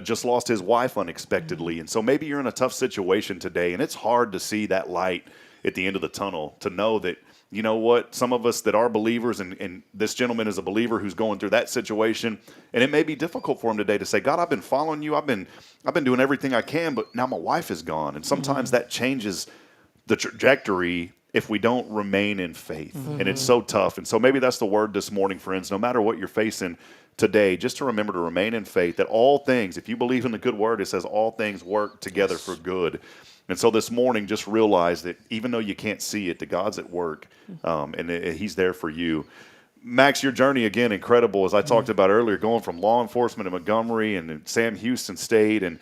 just lost his wife unexpectedly. And so maybe you're in a tough situation today. And it's hard to see that light at the end of the tunnel, to know that, you know what, some of us that are believers, and this gentleman is a believer who's going through that situation, and it may be difficult for him today to say, God, I've been following you, I've been doing everything I can, but now my wife is gone. And sometimes that changes the trajectory if we don't remain in faith. And it's so tough. And so maybe that's the word this morning, friends. No matter what you're facing today, just to remember to remain in faith, that all things, if you believe in the good word, it says all things work together for good. And so this morning, just realize that even though you can't see it, that God's at work, and he's there for you. Max, your journey, again, incredible. As I talked about earlier, going from law enforcement in Montgomery and Sam Houston State, and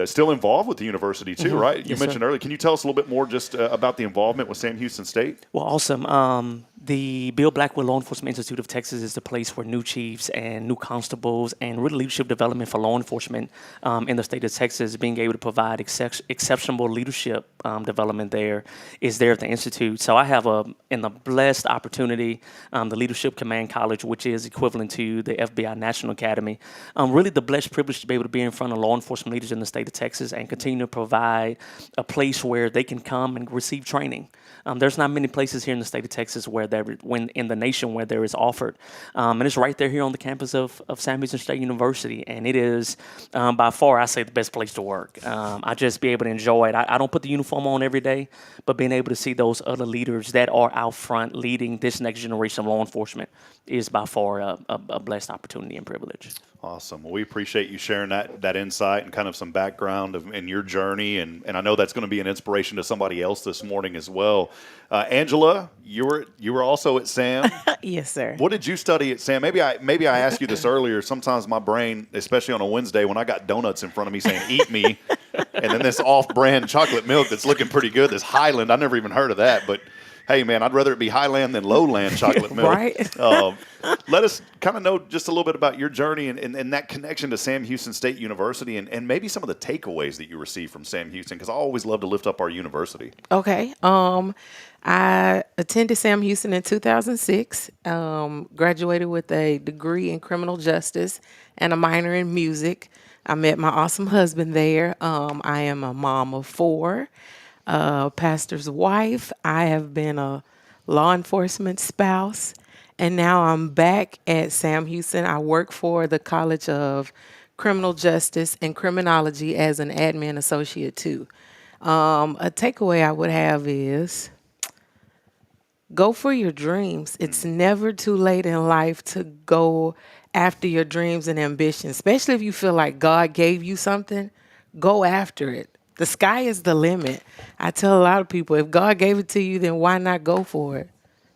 still involved with the university too, right? You mentioned earlier. Can you tell us a little bit more just about the involvement with Sam Houston State? Well, awesome. The Bill Blackwell Law Enforcement Institute of Texas is the place where new chiefs and new constables and really leadership development for law enforcement in the state of Texas, being able to provide exceptional leadership development there is there at the Institute. So I have the blessed opportunity, the Leadership Command College, which is equivalent to the FBI National Academy, really the blessed privilege to be able to be in front of law enforcement leaders in the state of Texas and continue to provide a place where they can come and receive training. There's not many places here in the state of Texas in the nation where there is offered. And it's right there here on the campus of Sam Houston State University. And it is by far, I say, the best place to work. I just be able to enjoy it. I don't put the uniform on every day, but being able to see those other leaders that are out front leading this next generation of law enforcement is by far a blessed opportunity and privilege. Awesome. Well, we appreciate you sharing that insight and kind of some background in your journey. And I know that's going to be an inspiration to somebody else this morning as well. Angela, you were also at Sam. Yes, sir. What did you study at Sam? Maybe I asked you this earlier. Sometimes my brain, especially on a Wednesday when I got donuts in front of me saying, eat me, and then this off-brand chocolate milk that's looking pretty good, this Highland, I never even heard of that, but hey, man, I'd rather it be Highland than Lowland chocolate milk. Right. Let us kind of know just a little bit about your journey and that connection to Sam Houston State University and maybe some of the takeaways that you received from Sam Houston, because I always love to lift up our university. Okay. I attended Sam Houston in 2006, graduated with a degree in criminal justice and a minor in music. I met my awesome husband there. I am a mom of 4, pastor's wife. I have been a law enforcement spouse, and now I'm back at Sam Houston. I work for the College of Criminal Justice and Criminology as an admin associate too. A takeaway I would have is go for your dreams. It's never too late in life to go after your dreams and ambitions, especially if you feel like God gave you something. Go after it. The sky is the limit. I tell a lot of people, if God gave it to you, then why not go for it?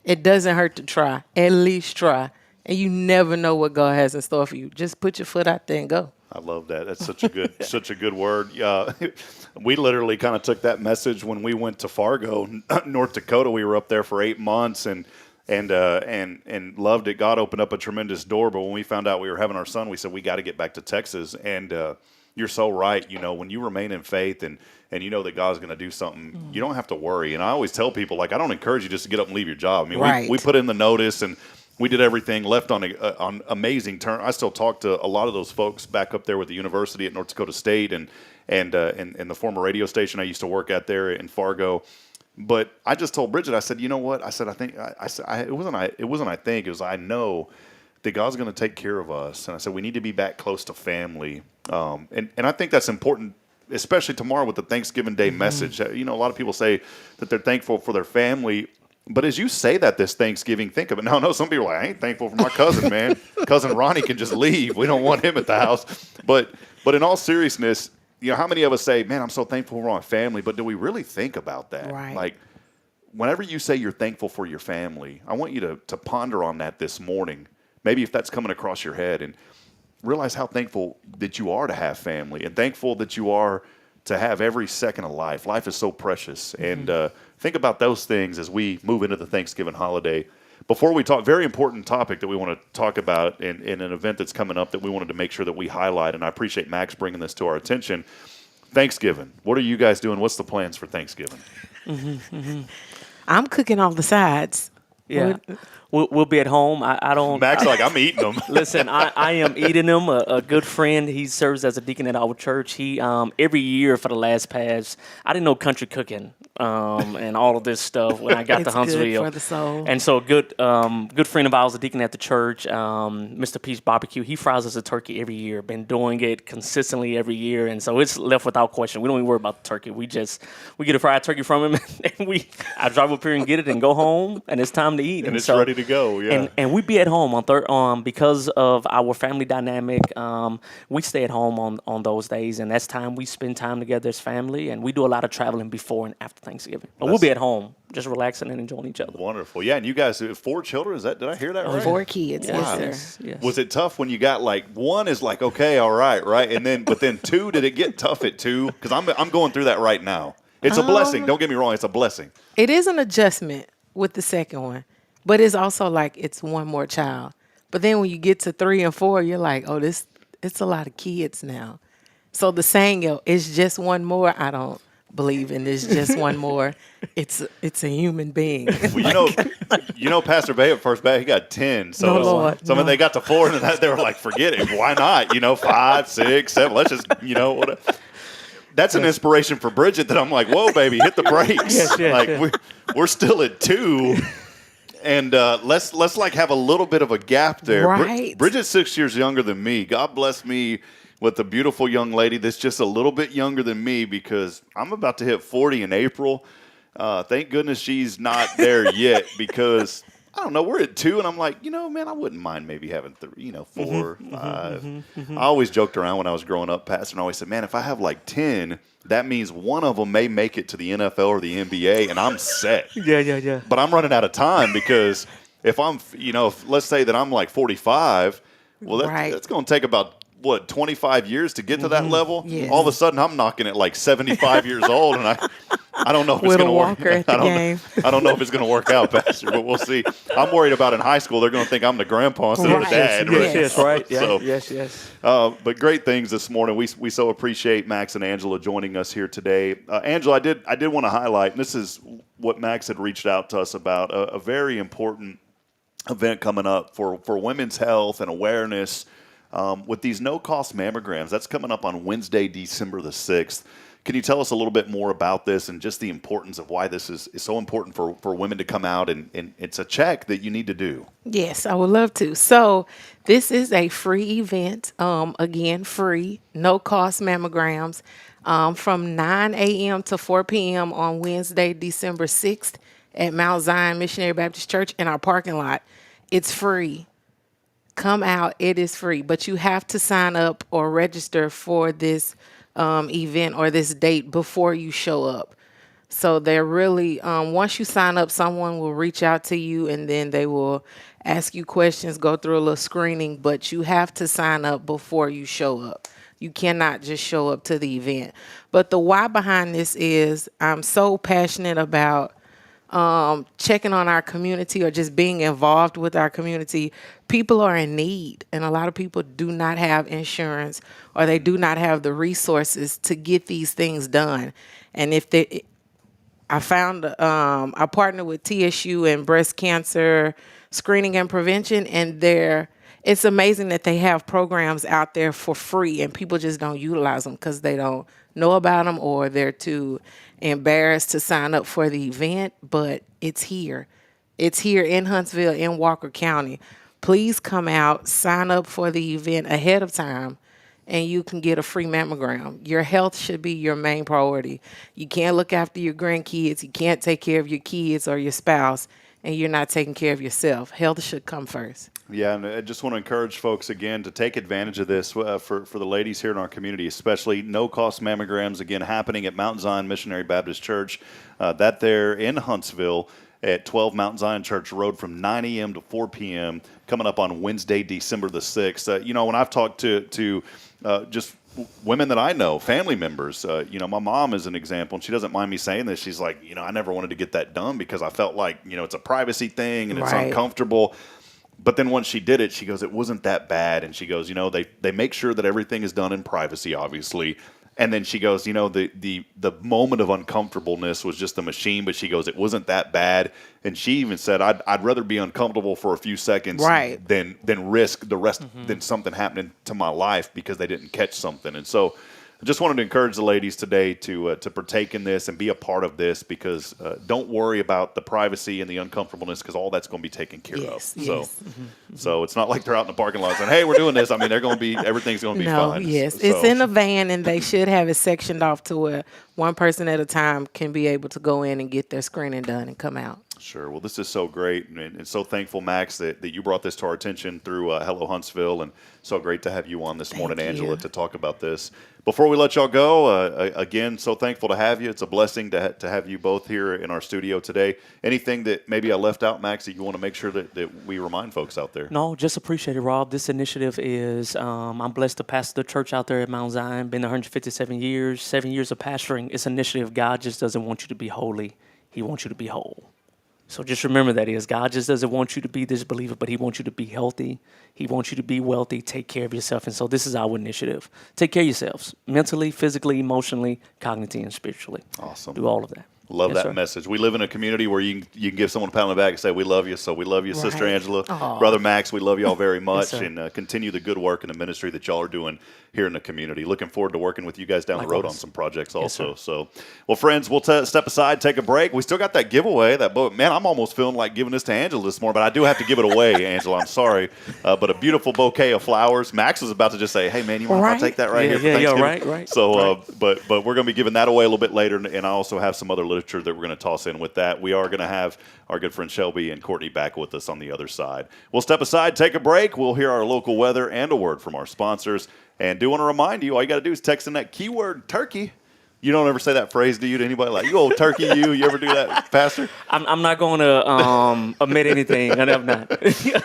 It doesn't hurt to try. At least try. And you never know what God has in store for you. Just put your foot out there and go. I love that. That's such a good, such a good word. We literally kind of took that message when we went to Fargo, North Dakota. We were up there for 8 months and loved it. God opened up a tremendous door. But when we found out we were having our son, we said we got to get back to Texas. And you're so right. You know, when you remain in faith and you know that God's going to do something, you don't have to worry. And I always tell people, like, I don't encourage you just to get up and leave your job. I mean, we put in the notice and we did everything, left on amazing terms. I still talk to a lot of those folks back up there with the university at North Dakota State and the former radio station I used to work at there in Fargo. But I just told Bridget, I said, you know what? I said, it was I know that God's going to take care of us. And I said, we need to be back close to family. And I think that's important, especially tomorrow with the Thanksgiving Day message. You know, a lot of people say that they're thankful for their family. But as you say that this Thanksgiving, think of it. Now, I know some people are like, I ain't thankful for my cousin, man. Cousin Ronnie can just leave. We don't want him at the house. But in all seriousness, you know, how many of us say, man, I'm so thankful for my family, but do we really think about that? Right. Like, whenever you say you're thankful for your family, I want you to ponder on that this morning. Maybe if that's coming across your head, and realize how thankful that you are to have family and thankful that you are to have every second of life. Life is so precious. And think about those things as we move into the Thanksgiving holiday. Before we talk, very important topic that we want to talk about in an event that's coming up that we wanted to make sure that we highlight, and I appreciate Max bringing this to our attention. Thanksgiving. What are you guys doing? What's the plans for Thanksgiving? I'm cooking all the sides. Yeah. We'll be at home. I don't. Max, I'm eating them. Listen, I am eating them. A good friend, he serves as a deacon at our church. He every year for the last past, I didn't know country cooking and all of this stuff when I got to Huntsville. It's good for the soul. And so a good friend of ours, a deacon at the church, Mr. Peach Barbecue, he fries us a turkey every year. Been doing it consistently every year, and so it's left without question. We don't even worry about the turkey. We get a fried turkey from him, and I drive up here and get it and go home, and it's time to eat. And it's ready to go. Yeah. And we be at home on because of our family dynamic. We stay at home on those days, and that's time we spend time together as family. And we do a lot of traveling before and after Thanksgiving. But we'll be at home, just relaxing and enjoying each other. Wonderful. Yeah, and you guys have 4 children. Did I hear that right? 4 kids. Wow. Yes, sir. Yes. Was it tough when you got like 1 is like, okay, all right, and then 2, did it get tough at 2? Because I'm going through that right now. It's a blessing. Don't get me wrong. It's a blessing. It is an adjustment with the second one, but it's also like it's one more child. But then when you get to 3 and 4, you're like, oh, it's a lot of kids now. So the saying, it's just one more, I don't believe in. It's just one more. It's a human being. Well, you know, Pastor Bay at First Bay, he got 10. So No, Lord, some of they got to 4, and then they were like, forget it. Why not? 5, 6, 7. Let's just, whatever. That's an inspiration for Bridget that I'm like, whoa, baby, hit the brakes. We're still at 2. And let's like have a little bit of a gap there. Right. Bridget's 6 years younger than me. God bless me with a beautiful young lady that's just a little bit younger than me, because I'm about to hit 40 in April. Thank goodness she's not there yet, because I don't know, we're at 2, and I'm like, man, I wouldn't mind maybe having 3, 4, 5. I always joked around when I was growing up, Pastor, and I always said, man, if I have like 10, that means one of them may make it to the NFL or the NBA, and I'm set. Yeah. But I'm running out of time, because if I'm, let's say that I'm like 45, well, that's going to take about 25 years to get to that level. Yes. All of a sudden, I'm knocking at like 75 years old, and I don't know if it's With a going to work. walker at the game. I don't know if it's going to work out, Pastor, but we'll see. I'm worried about in high school, they're going to think I'm the grandpa instead of the dad. Yes, right. Yeah, So, yes. but great things this morning. We so appreciate Max and Angela joining us here today. Angela, I did want to highlight, and this is what Max had reached out to us about, a very important event coming up for women's health and awareness with these no-cost mammograms. That's coming up on Wednesday, December the 6th. Can you tell us a little bit more about this and just the importance of why this is so important for women to come out, and it's a check that you need to do? Yes, I would love to. So this is a free event. Again, free, no-cost mammograms from 9 a.m. to 4 p.m. on Wednesday, December 6th at Mount Zion Missionary Baptist Church in our parking lot. It's free. Come out. It is free. But you have to sign up or register for this event or this date before you show up. So they're really, once you sign up, someone will reach out to you and then they will ask you questions, go through a little screening, but you have to sign up before you show up. You cannot just show up to the event. But the why behind this is I'm so passionate about checking on our community or just being involved with our community. People are in need, and a lot of people do not have insurance or they do not have the resources to get these things done. And I found I partner with TSU and breast cancer screening and prevention, and it's amazing that they have programs out there for free, and people just don't utilize them because they don't know about them or they're too embarrassed to sign up for the event. But it's here. It's here in Huntsville, in Walker County. Please come out, sign up for the event ahead of time, and you can get a free mammogram. Your health should be your main priority. You can't look after your grandkids. You can't take care of your kids or your spouse, and you're not taking care of yourself. Health should come first. Yeah, and I just want to encourage folks, again, to take advantage of this for the ladies here in our community, especially no-cost mammograms, again, happening at Mount Zion Missionary Baptist Church, that there in Huntsville at 12 Mount Zion Church Road from 9 a.m. to 4 p.m., coming up on Wednesday, December the 6th. When I've talked to just women that I know, family members, my mom is an example, and she doesn't mind me saying this. She's like, I never wanted to get that done because I felt like, it's a privacy thing and it's uncomfortable. But then once she did it, she goes, it wasn't that bad. And she goes, they make sure that everything is done in privacy, obviously. And then she goes, the moment of uncomfortableness was just the machine, but she goes, it wasn't that bad. And she even said, I'd rather be uncomfortable for a few seconds than risk the rest, than something happening to my life because they didn't catch something. And so I just wanted to encourage the ladies today to partake in this and be a part of this, because don't worry about the privacy and the uncomfortableness, because all that's going to be taken care of. So it's not like they're out in the parking lot saying, hey, we're doing this. I mean, everything's going to be fine. Yes, it's in a van, and they should have it sectioned off to where one person at a time can be able to go in and get their screening done and come out. Sure. Well, this is so great, and so thankful, Max, that you brought this to our attention through Hello Huntsville, and so great to have you on this morning, Angela, to talk about this. Before we let y'all go, again, so thankful to have you. It's a blessing to have you both here in our studio today. Anything that maybe I left out, Max, that you want to make sure that we remind folks out there? No, just appreciate it, Rob. This initiative is, I'm blessed to pastor the church out there at Mount Zion. Been there 157 years, 7 years of pastoring. It's an initiative. God just doesn't want you to be holy. He wants you to be whole. So just remember that is God just doesn't want you to be this believer, but he wants you to be healthy. He wants you to be wealthy, take care of yourself. And so this is our initiative. Take care of yourselves, mentally, physically, emotionally, cognitively, and spiritually. Awesome. Do all of that. Love that message. We live in a community where you can give someone a pat on the back and say, we love you. So we love you, Sister Angela. Aww. Brother Max, we love y'all very much. Yes, and continue the good work and the ministry that y'all are doing here in the community. Looking forward to working with you guys down the road on some projects also. So, well, friends, we'll step aside, take a break. We still got that giveaway. Man, I'm almost feeling like giving this to Angela this morning, but I do have to give it away, Angela. I'm sorry. But a beautiful bouquet of flowers. Max was about to just say, hey, man, you mind if I take that here for Thanksgiving? Right. So, but we're going to be giving that away a little bit later, and I also have some other literature that we're going to toss in with that. We are going to have our good friend Shelby and Courtney back with us on the other side. We'll step aside, take a break. We'll hear our local weather and a word from our sponsors. And do want to remind you, all you got to do is text in that keyword turkey You don't ever say that phrase, do you, to anybody? Like, you old turkey, you ever do that, Pastor? I'm not going to admit anything. I'm not.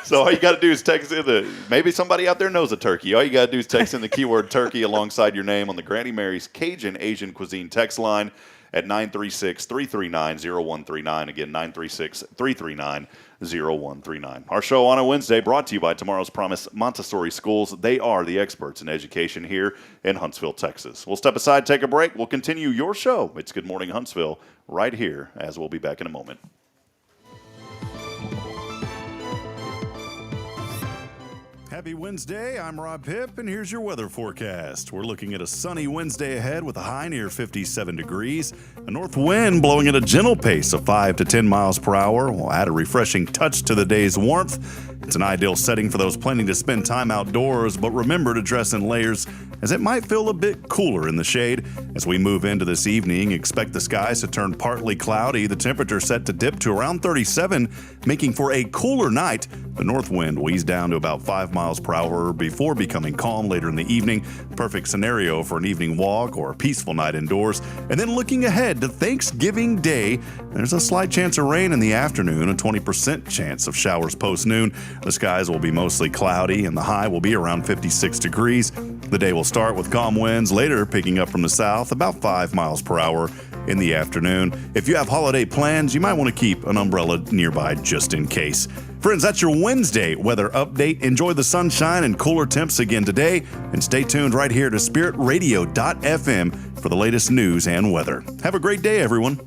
So all you got to do is text in maybe somebody out there knows a turkey. All you got to do is text in the keyword turkey alongside your name on the Granny Mary's Cajun Asian Cuisine text line at 936-339-0139. Again, 936-339-0139. Our show on a Wednesday brought to you by Tomorrow's Promise Montessori Schools. They are the experts in education here in Huntsville, Texas. We'll step aside, take a break. We'll continue your show. It's Good Morning Huntsville right here, as we'll be back in a moment. Happy Wednesday, I'm Rob Pipp, and here's your weather forecast. We're looking at a sunny Wednesday ahead with a high near 57 degrees. A north wind blowing at a gentle pace of 5 to 10 miles per hour will add a refreshing touch to the day's warmth. It's an ideal setting for those planning to spend time outdoors, but remember to dress in layers as it might feel a bit cooler in the shade. As we move into this evening, expect the skies to turn partly cloudy, the temperature set to dip to around 37, making for a cooler night. The north wind will ease down to about 5 miles per hour before becoming calm later in the evening. Perfect scenario for an evening walk or a peaceful night indoors. And then looking ahead to Thanksgiving Day, there's a slight chance of rain in the afternoon, a 20% chance of showers post-noon. The skies will be mostly cloudy and the high will be around 56 degrees. The day will start with calm winds, later picking up from the south about 5 miles per hour in the afternoon. If you have holiday plans, you might want to keep an umbrella nearby just in case. Friends, that's your Wednesday weather update. Enjoy the sunshine and cooler temps again today, and stay tuned right here to spiritradio.fm for the latest news and weather. Have a great day, everyone.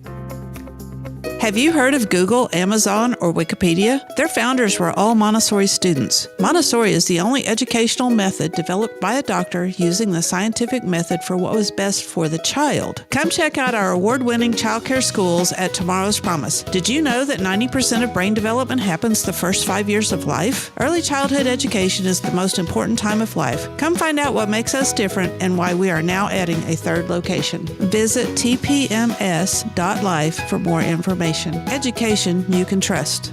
Have you heard of Google, Amazon, or Wikipedia? Their founders were all Montessori students. Montessori is the only educational method developed by a doctor using the scientific method for what was best for the child. Come check out our award-winning childcare schools at Tomorrow's Promise. Did you know that 90% of brain development happens the first 5 years of life? Early childhood education is the most important time of life. Come find out what makes us different and why we are now adding a third location. Visit tpms.life for more information. Education you can trust.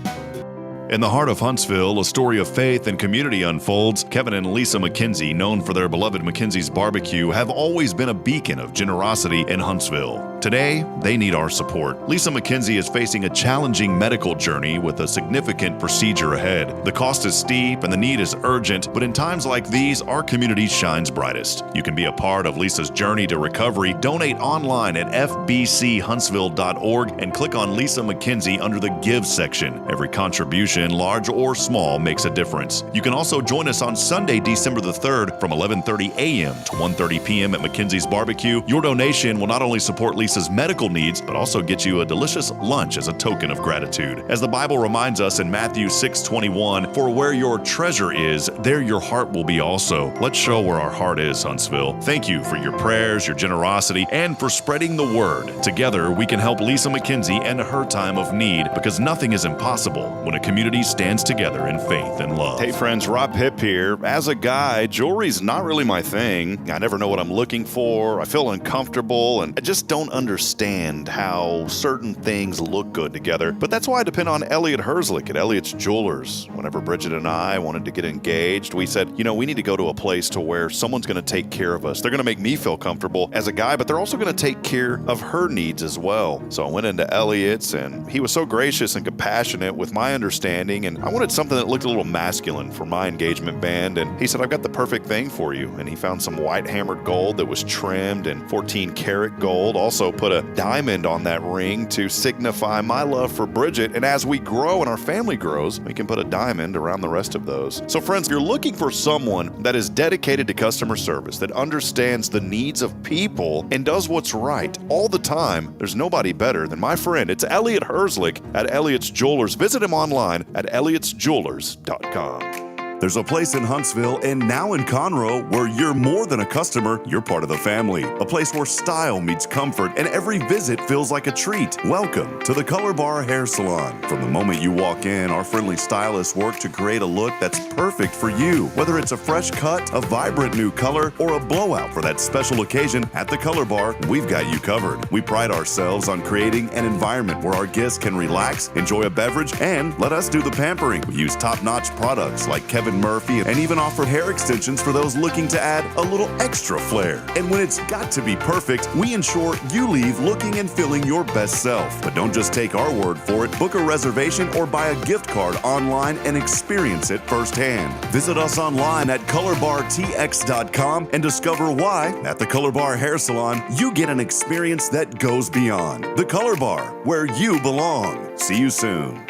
In the heart of Huntsville, a story of faith and community unfolds. Kevin and Lisa McKenzie, known for their beloved McKenzie's Barbecue, have always been a beacon of generosity in Huntsville. Today, they need our support. Lisa McKenzie is facing a challenging medical journey with a significant procedure ahead. The cost is steep and the need is urgent, but in times like these, our community shines brightest. You can be a part of Lisa's journey to recovery. Donate online at fbchuntsville.org and click on Lisa McKenzie under the Give section. Every contribution, large or small, makes a difference. You can also join us on Sunday, December the 3rd from 11:30 a.m. to 1:30 p.m. at McKenzie's Barbecue. Your donation will not only support Lisa's medical needs, but also get you a delicious lunch as a token of gratitude. As the Bible reminds us in Matthew 6:21, for where your treasure is, there your heart will be also. Let's show where our heart is, Huntsville. Thank you for your prayers, your generosity, and for spreading the word. Together, we can help Lisa McKenzie end her time of need, because nothing is impossible when a community stands together in faith and love. Hey friends, Rob Pipp here. As a guy, jewelry's not really my thing. I never know what I'm looking for. I feel uncomfortable, and I just don't understand how certain things look good together. But that's why I depend on Elliot Herzlich at Elliot's Jewelers. Whenever Bridget and I wanted to get engaged, we said, we need to go to a place to where someone's going to take care of us. They're going to make me feel comfortable as a guy, but they're also going to take care of her needs as well. So I went into Elliot's, and he was so gracious and compassionate with my understanding, and I wanted something that looked a little masculine for my engagement band, and he said, I've got the perfect thing for you. And he found some white hammered gold that was trimmed in 14 karat gold, also put a diamond on that ring to signify my love for Bridget, and as we grow and our family grows, we can put a diamond around the rest of those. So friends, if you're looking for someone that is dedicated to customer service, that understands the needs of people and does what's right all the time, there's nobody better than my friend. It's Elliot Herzlich at Elliot's Jewelers. Visit him online at elliotsjewelers.com. There's a place in Huntsville and now in Conroe where you're more than a customer, you're part of the family. A place where style meets comfort and every visit feels like a treat. Welcome to the Color Bar Hair Salon. From the moment you walk in, our friendly stylists work to create a look that's perfect for you. Whether it's a fresh cut, a vibrant new color, or a blowout for that special occasion, at the Color Bar, we've got you covered. We pride ourselves on creating an environment where our guests can relax, enjoy a beverage, and let us do the pampering. We use top-notch products like Kevin and Murphy, and even offer hair extensions for those looking to add a little extra flair. And when it's got to be perfect, we ensure you leave looking and feeling your best self. But don't just take our word for it. Book a reservation or buy a gift card online and experience it firsthand. Visit us online at colorbartx.com and discover why, at the Color Bar Hair Salon, you get an experience that goes beyond. The Color Bar, where you belong. See you soon.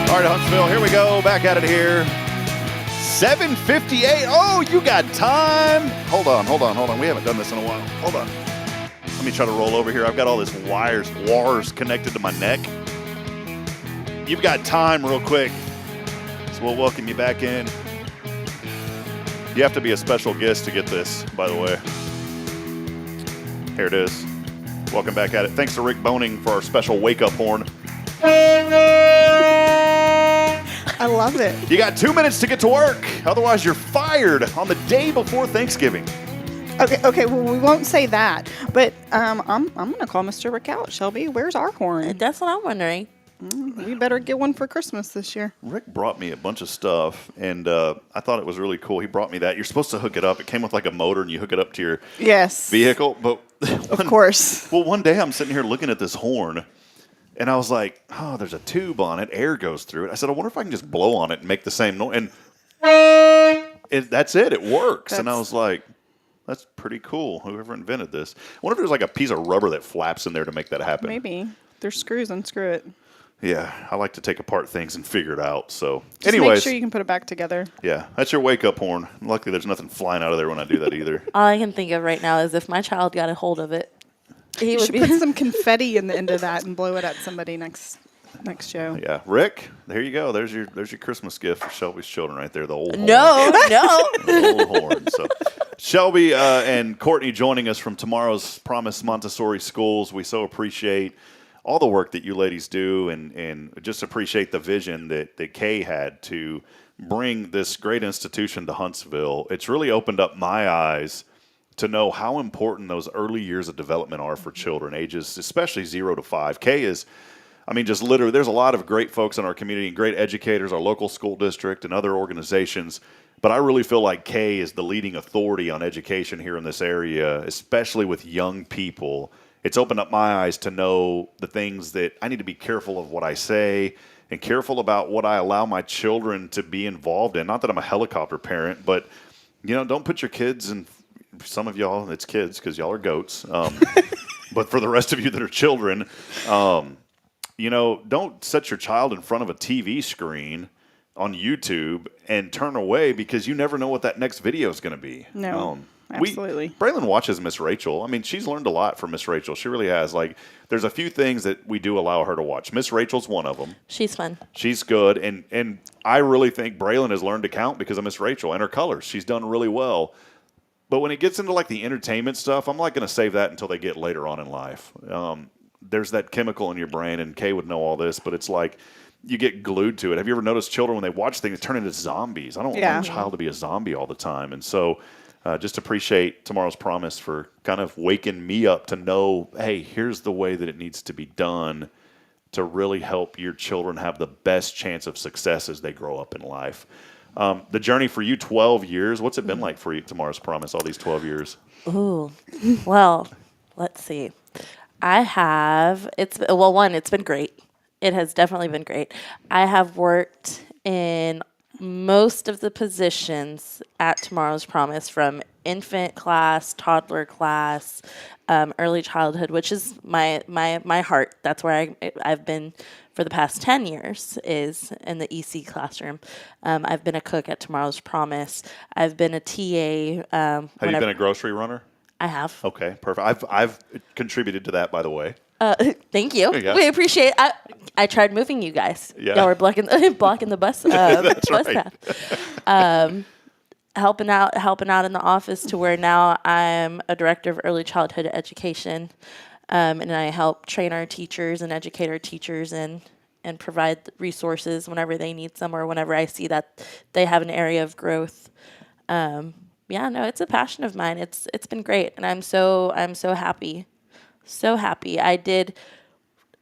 All right, Huntsville, here we go. Back at it here. 7:58. Oh, you got time. Hold on. We haven't done this in a while. Hold on. Let me try to roll over here. I've got all this wires connected to my neck. You've got time real quick. So we'll welcome you back in. You have to be a special guest to get this, by the way. Here it is. Welcome back at it. Thanks to Rick Boning for our special wake-up horn. I love it. You got 2 minutes to get to work. Otherwise, you're fired on the day before Thanksgiving. Okay. Well, we won't say that. But I'm going to call Mr. Rick out. Shelby, where's our horn? That's what I'm wondering. We better get one for Christmas this year. Rick brought me a bunch of stuff, and I thought it was really cool. He brought me that. You're supposed to hook it up. It came with like a motor, and you hook it up to your vehicle. But of course. Well, one day I'm sitting here looking at this horn, and I was like, oh, there's a tube on it. Air goes through it. I said, I wonder if I can just blow on it and make the same noise. And that's it. It works. And I was like, that's pretty cool. Whoever invented this. I wonder if there's like a piece of rubber that flaps in there to make that happen. Maybe. There's screws. Unscrew it. Yeah, I like to take apart things and figure it out. So, just anyways. make sure you can put it back together. Yeah, that's your wake-up horn. Luckily, there's nothing flying out of there when I do that either. All I can think of right now is if my child got a hold of it. You should put some confetti in the end of that and blow it at somebody next show. Yeah, Rick, there you go. There's your Christmas gift for Shelby's children right there. The old horn. No. The old horn. So, Shelby and Courtney joining us from tomorrow's Promise Montessori schools. We so appreciate all the work that you ladies do, and just appreciate the vision that Kay had to bring this great institution to Huntsville. It's really opened up my eyes to know how important those early years of development are for children, ages especially 0 to 5. Kay is, just literally, there's a lot of great folks in our community, great educators, our local school district, and other organizations. But I really feel like Kay is the leading authority on education here in this area, especially with young people. It's opened up my eyes to know the things that I need to be careful of what I say and careful about what I allow my children to be involved in. Not that I'm a helicopter parent, but, don't put your kids in. Some of y'all, it's kids because y'all are goats. But for the rest of you that are children, don't set your child in front of a TV screen on YouTube and turn away because you never know what that next video is going to be. No, absolutely. Braylon watches Miss Rachel. She's learned a lot from Miss Rachel. She really has. There's a few things that we do allow her to watch. Miss Rachel's one of them. She's fun. She's good. And I really think Braylon has learned to count because of Miss Rachel and her colors. She's done really well. But when it gets into the entertainment stuff, I'm not going to save that until they get later on in life. There's that chemical in your brain, and Kay would know all this, but it's like you get glued to it. Have you ever noticed children when they watch things turn into zombies? I don't want my child to be a zombie all the time. And so just appreciate tomorrow's promise for kind of waking me up to know, hey, here's the way that it needs to be done to really help your children have the best chance of success as they grow up in life. The journey for you, 12 years, what's it been like for you, tomorrow's promise, all these 12 years? Ooh, well, let's see. It's been great. It has definitely been great. I have worked in most of the positions at Tomorrow's Promise, from infant class, toddler class, early childhood, which is my heart. That's where I've been for the past 10 years, is in the EC classroom. I've been a cook at Tomorrow's Promise. I've been a TA. Have you been a grocery runner? I have. Okay, perfect. I've contributed to that, by the way. Thank you. There you go. We appreciate it. I tried moving you guys. Yeah. Y'all were blocking the bus That's bus right. path. Helping out in the office to where now I'm a director of early childhood education, and I help train our teachers and educate our teachers and provide resources whenever they need some, or whenever I see that they have an area of growth. Yeah, no, it's a passion of mine. It's been great, and I'm so happy. So happy.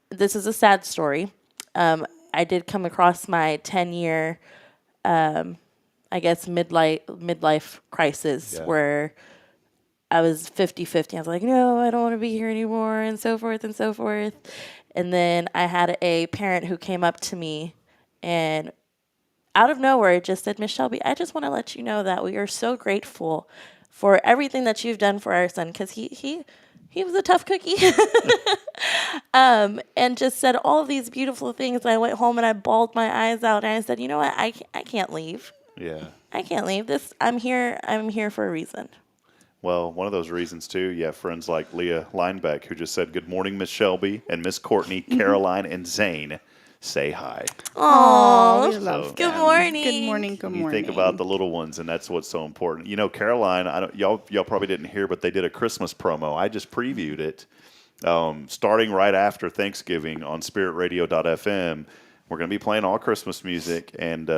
This is a sad story. I did come across my 10-year, I guess, midlife crisis, where I was 50-50. I was like, no, I don't want to be here anymore, and so forth and so forth. And then I had a parent who came up to me and out of nowhere just said, Miss Shelby, I just want to let you know that we are so grateful for everything that you've done for our son, because he was a tough cookie. And just said all of these beautiful things. I went home and I bawled my eyes out, and I said, you know what? I can't leave. Yeah. I can't leave this. I'm here for a reason. Well, one of those reasons, too, you have friends like Leah Linebeck, who just said, good morning, Miss Shelby, and Miss Courtney, Caroline, and Zane. Say hi. Oh, good morning. Good morning. Good morning. You think about the little ones, and that's what's so important. You know, Caroline, y'all probably didn't hear, but they did a Christmas promo. I just previewed it, starting right after Thanksgiving on spiritradio.fm. We're going to be playing all Christmas music, and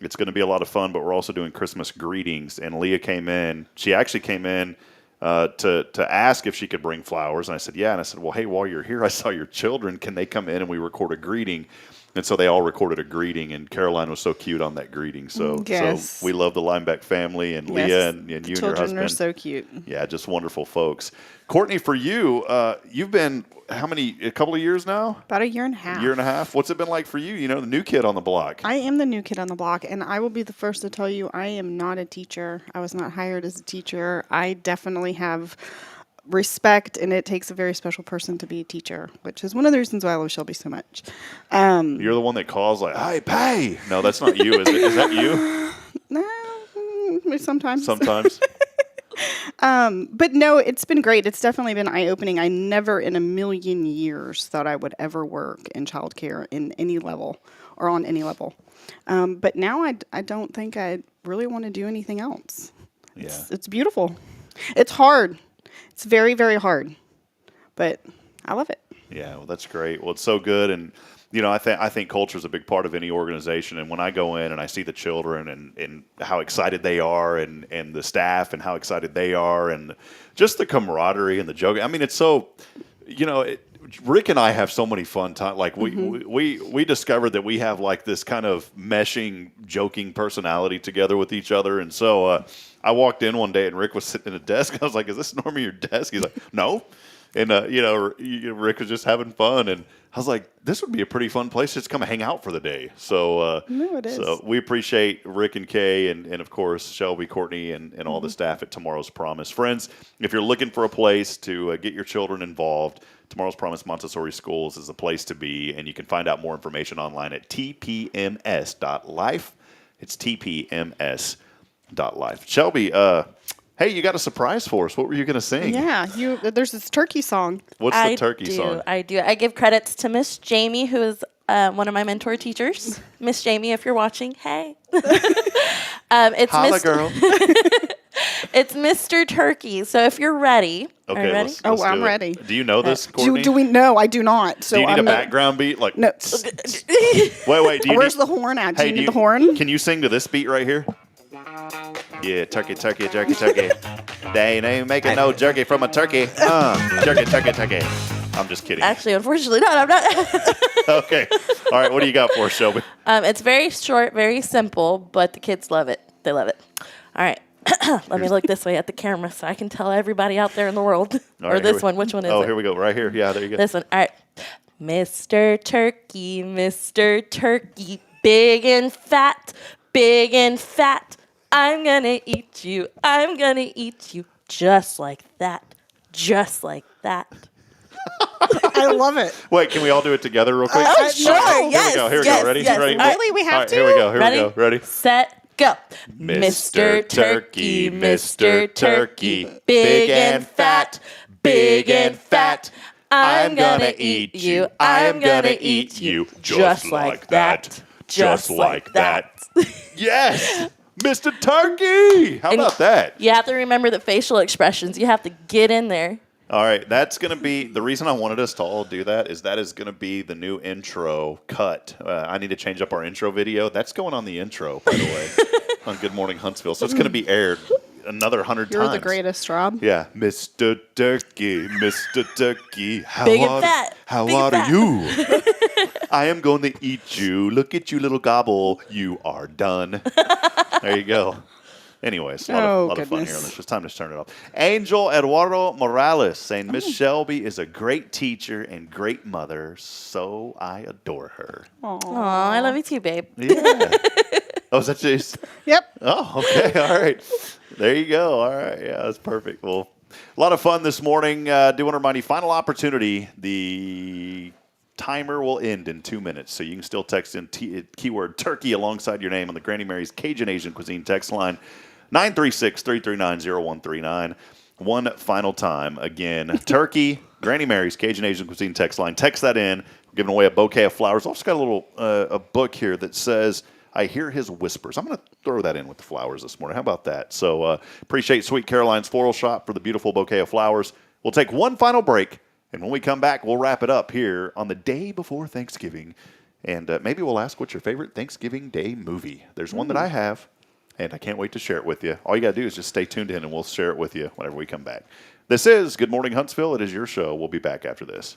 it's going to be a lot of fun, but we're also doing Christmas greetings. And Leah came in. She actually came in to ask if she could bring flowers. And I said, yeah. And I said, well, hey, while you're here, I saw your children. Can they come in and we record a greeting? And so they all recorded a greeting, and Caroline was so cute on that greeting. So, yes. So we love the Lineback family, and Yes. Leah and you and your husband. Children are so cute. Yeah, just wonderful folks. Courtney, for you, you've been a couple of years now? About a year and a half. Year and a half. What's it been like for you? You know, the new kid on the block. I am the new kid on the block, and I will be the first to tell you I am not a teacher. I was not hired as a teacher. I definitely have respect, and it takes a very special person to be a teacher, which is one of the reasons why I love Shelby so much. You're the one that calls like, "Hey, pay!" No, that's not you. Is it? Is that you? No, sometimes. Sometimes. But no, it's been great. It's definitely been eye-opening. I never in a million years thought I would ever work in childcare in any level or on any level. But now I don't think I really want to do anything else. Yeah. It's beautiful. It's hard. It's very, very hard, but I love it. Yeah, well, that's great. Well, it's so good, and you know, I think culture is a big part of any organization. And when I go in and I see the children and how excited they are, and the staff and how excited they are, and just the camaraderie and the joking. I mean, it's so, you know, Rick and I have so many fun times. Like we discovered that we have like this kind of meshing, joking personality together with each other, and so. I walked in one day and Rick was sitting at a desk. I was like, "Is this normally your desk?" He's like, "No," and you know, Rick was just having fun, and I was like, "This would be a pretty fun place to just come hang out for the day." So, no, it is. So we appreciate Rick and Kay, and of course Shelby, Courtney, and all the staff at Tomorrow's Promise. Friends, if you're looking for a place to get your children involved, Tomorrow's Promise Montessori Schools is the place to be, and you can find out more information online at tpms.life. It's tpms.life. Shelby, hey, you got a surprise for us. What were you going to sing? Yeah, there's this turkey song. What's the turkey song? I do. I give credits to Miss Jamie, who is one of my mentor teachers. Miss Jamie, if you're watching, hey. It's Holla, girl. It's Mr. Turkey. So if you're ready. Okay, are you ready? let's I'm do it. ready. Do you know this, Courtney? Do we know? I do not. So do you need I'm a background beat? Like, no. Wait. Where's the horn at? Do you need the horn? Can you sing to this beat right here? Yeah, turkey, turkey, jerky, turkey. They ain't making no jerky from a turkey. Jerky, turkey, turkey. I'm just kidding. Actually, unfortunately not. I'm not. Okay. All right, what do you got for us, Shelby? It's very short, very simple, but the kids love it. They love it. All right. Let me look this way at the camera so I can tell everybody out there in the world. All or right, this one. Which one is it? Oh, here we go. Right here. Yeah, there you go. This one. All right. Mr. Turkey, big and fat, big and fat. I'm gonna eat you. I'm gonna eat you. Just like that. Just like that. I love it. Wait, can we all do it together real quick? Sure. All right, Yes. Here we go. Yes, Ready? yes. Ready? Really? We have All right, to? Here we go. Here Ready? we go. Ready? Set, go. Mr. Turkey, Mr. Turkey, big and fat, big and fat. I'm gonna eat you. I'm gonna eat you. Just like that. Just like that. Yes, Mr. Turkey. How about that? You have to remember the facial expressions. You have to get in there. All right, that's going to be the reason I wanted us to all do that is going to be the new intro cut. I need to change up our intro video. That's going on the intro, by the way, on Good Morning Huntsville. So it's going to be aired another 100 times. You're the greatest, Rob. Yeah, Mr. Turkey, Mr. Turkey, how Big and fat. How Big are and fat. you? I am going to eat you. Look at you, little gobble. You are done. There you go. Anyways, a lot of fun here. It's time to turn it off. Angel Eduardo Morales saying, Miss Shelby is a great teacher and great mother, so I adore her. Aw, I love you too, babe. Yeah. Oh, is that just? Yep. Oh, okay. All right. There you go. All right. Yeah, that's perfect. Well, a lot of fun this morning. Do want to remind you, final opportunity. The timer will end in 2 minutes, so you can still text in keyword turkey alongside your name on the Granny Mary's Cajun Asian Cuisine text line, 936-339-0139. One final time. Again, turkey, Granny Mary's Cajun Asian Cuisine text line. Text that in. We're giving away a bouquet of flowers. Also got a little a book here that says, I Hear His Whispers. I'm going to throw that in with the flowers this morning. How about that? So appreciate Sweet Caroline's Floral Shop for the beautiful bouquet of flowers. We'll take one final break, and when we come back, we'll wrap it up here on the day before Thanksgiving. And maybe we'll ask what's your favorite Thanksgiving Day movie. There's one that I have, and I can't wait to share it with you. All you got to do is just stay tuned in, and we'll share it with you whenever we come back. This is Good Morning Huntsville. It is your show. We'll be back after this.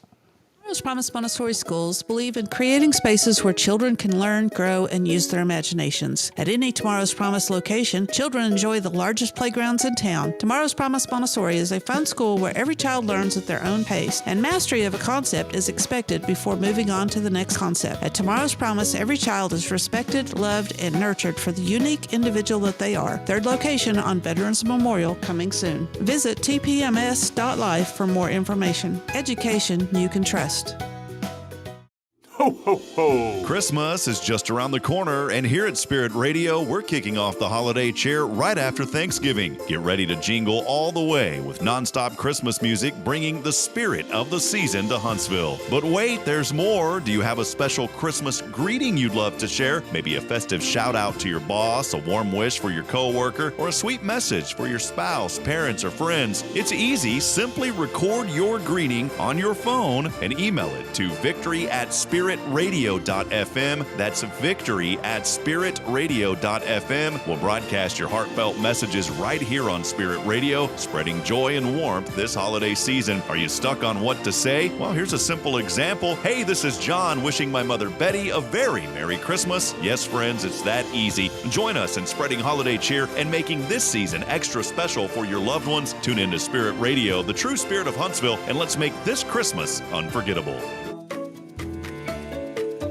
Tomorrow's Promise Montessori schools believe in creating spaces where children can learn, grow, and use their imaginations. At any Tomorrow's Promise location, children enjoy the largest playgrounds in town. Tomorrow's Promise Montessori is a fun school where every child learns at their own pace, and mastery of a concept is expected before moving on to the next concept. At Tomorrow's Promise, every child is respected, loved, and nurtured for the unique individual that they are. Third location on Veterans Memorial, coming soon. Visit tpms.life for more information. Education you can trust. Ho, ho, ho. Christmas is just around the corner, and here at Spirit Radio, we're kicking off the holiday cheer right after Thanksgiving. Get ready to jingle all the way with nonstop Christmas music, bringing the spirit of the season to Huntsville. But wait, there's more. Do you have a special Christmas greeting you'd love to share? Maybe a festive shout out to your boss, a warm wish for your coworker, or a sweet message for your spouse, parents, or friends? It's easy. Simply record your greeting on your phone and email it to victory@spiritradio.fm. That's victory@spiritradio.fm. We'll broadcast your heartfelt messages right here on Spirit Radio, spreading joy and warmth this holiday season. Are you stuck on what to say? Well, here's a simple example. Hey, this is John wishing my mother Betty a very Merry Christmas. Yes, friends, it's that easy. Join us in spreading holiday cheer and making this season extra special for your loved ones. Tune in to Spirit Radio, the true spirit of Huntsville, and let's make this Christmas unforgettable.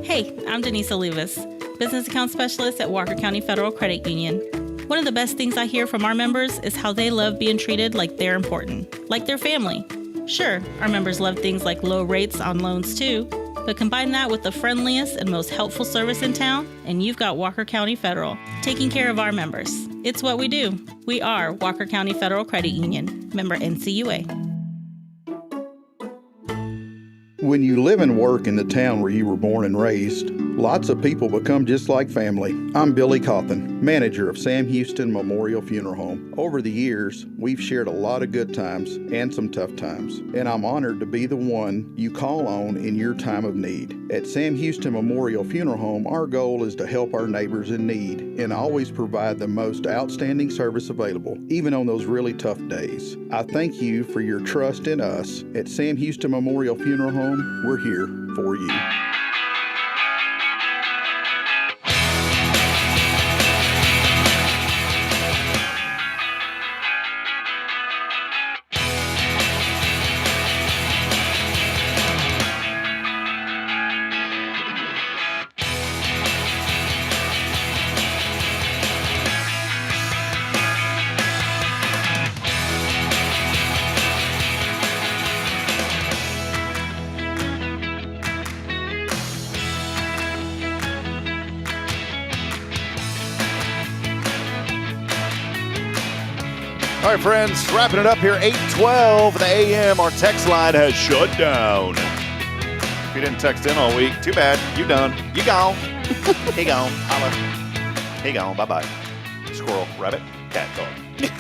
Hey, I'm Denise Olivas, Business Account Specialist at Walker County Federal Credit Union. One of the best things I hear from our members is how they love being treated like they're important, like their family. Sure, our members love things like low rates on loans too, but combine that with the friendliest and most helpful service in town, and you've got Walker County Federal, taking care of our members. It's what we do. We are Walker County Federal Credit Union, member NCUA. When you live and work in the town where you were born and raised, lots of people become just like family. I'm Billy Cawthon, manager of Sam Houston Memorial Funeral Home. Over the years, we've shared a lot of good times and some tough times, and I'm honored to be the one you call on in your time of need. At Sam Houston Memorial Funeral Home, our goal is to help our neighbors in need and always provide the most outstanding service available, even on those really tough days. I thank you for your trust in us. At Sam Houston Memorial Funeral Home, we're here for you. right, friends, wrapping it up here, 8:12 in the a.m. Our text line has shut down. If you didn't text in all week, too bad. You done. You gone. He gone. Holla. He gone. Bye-bye. Squirrel, rabbit, cat, dog.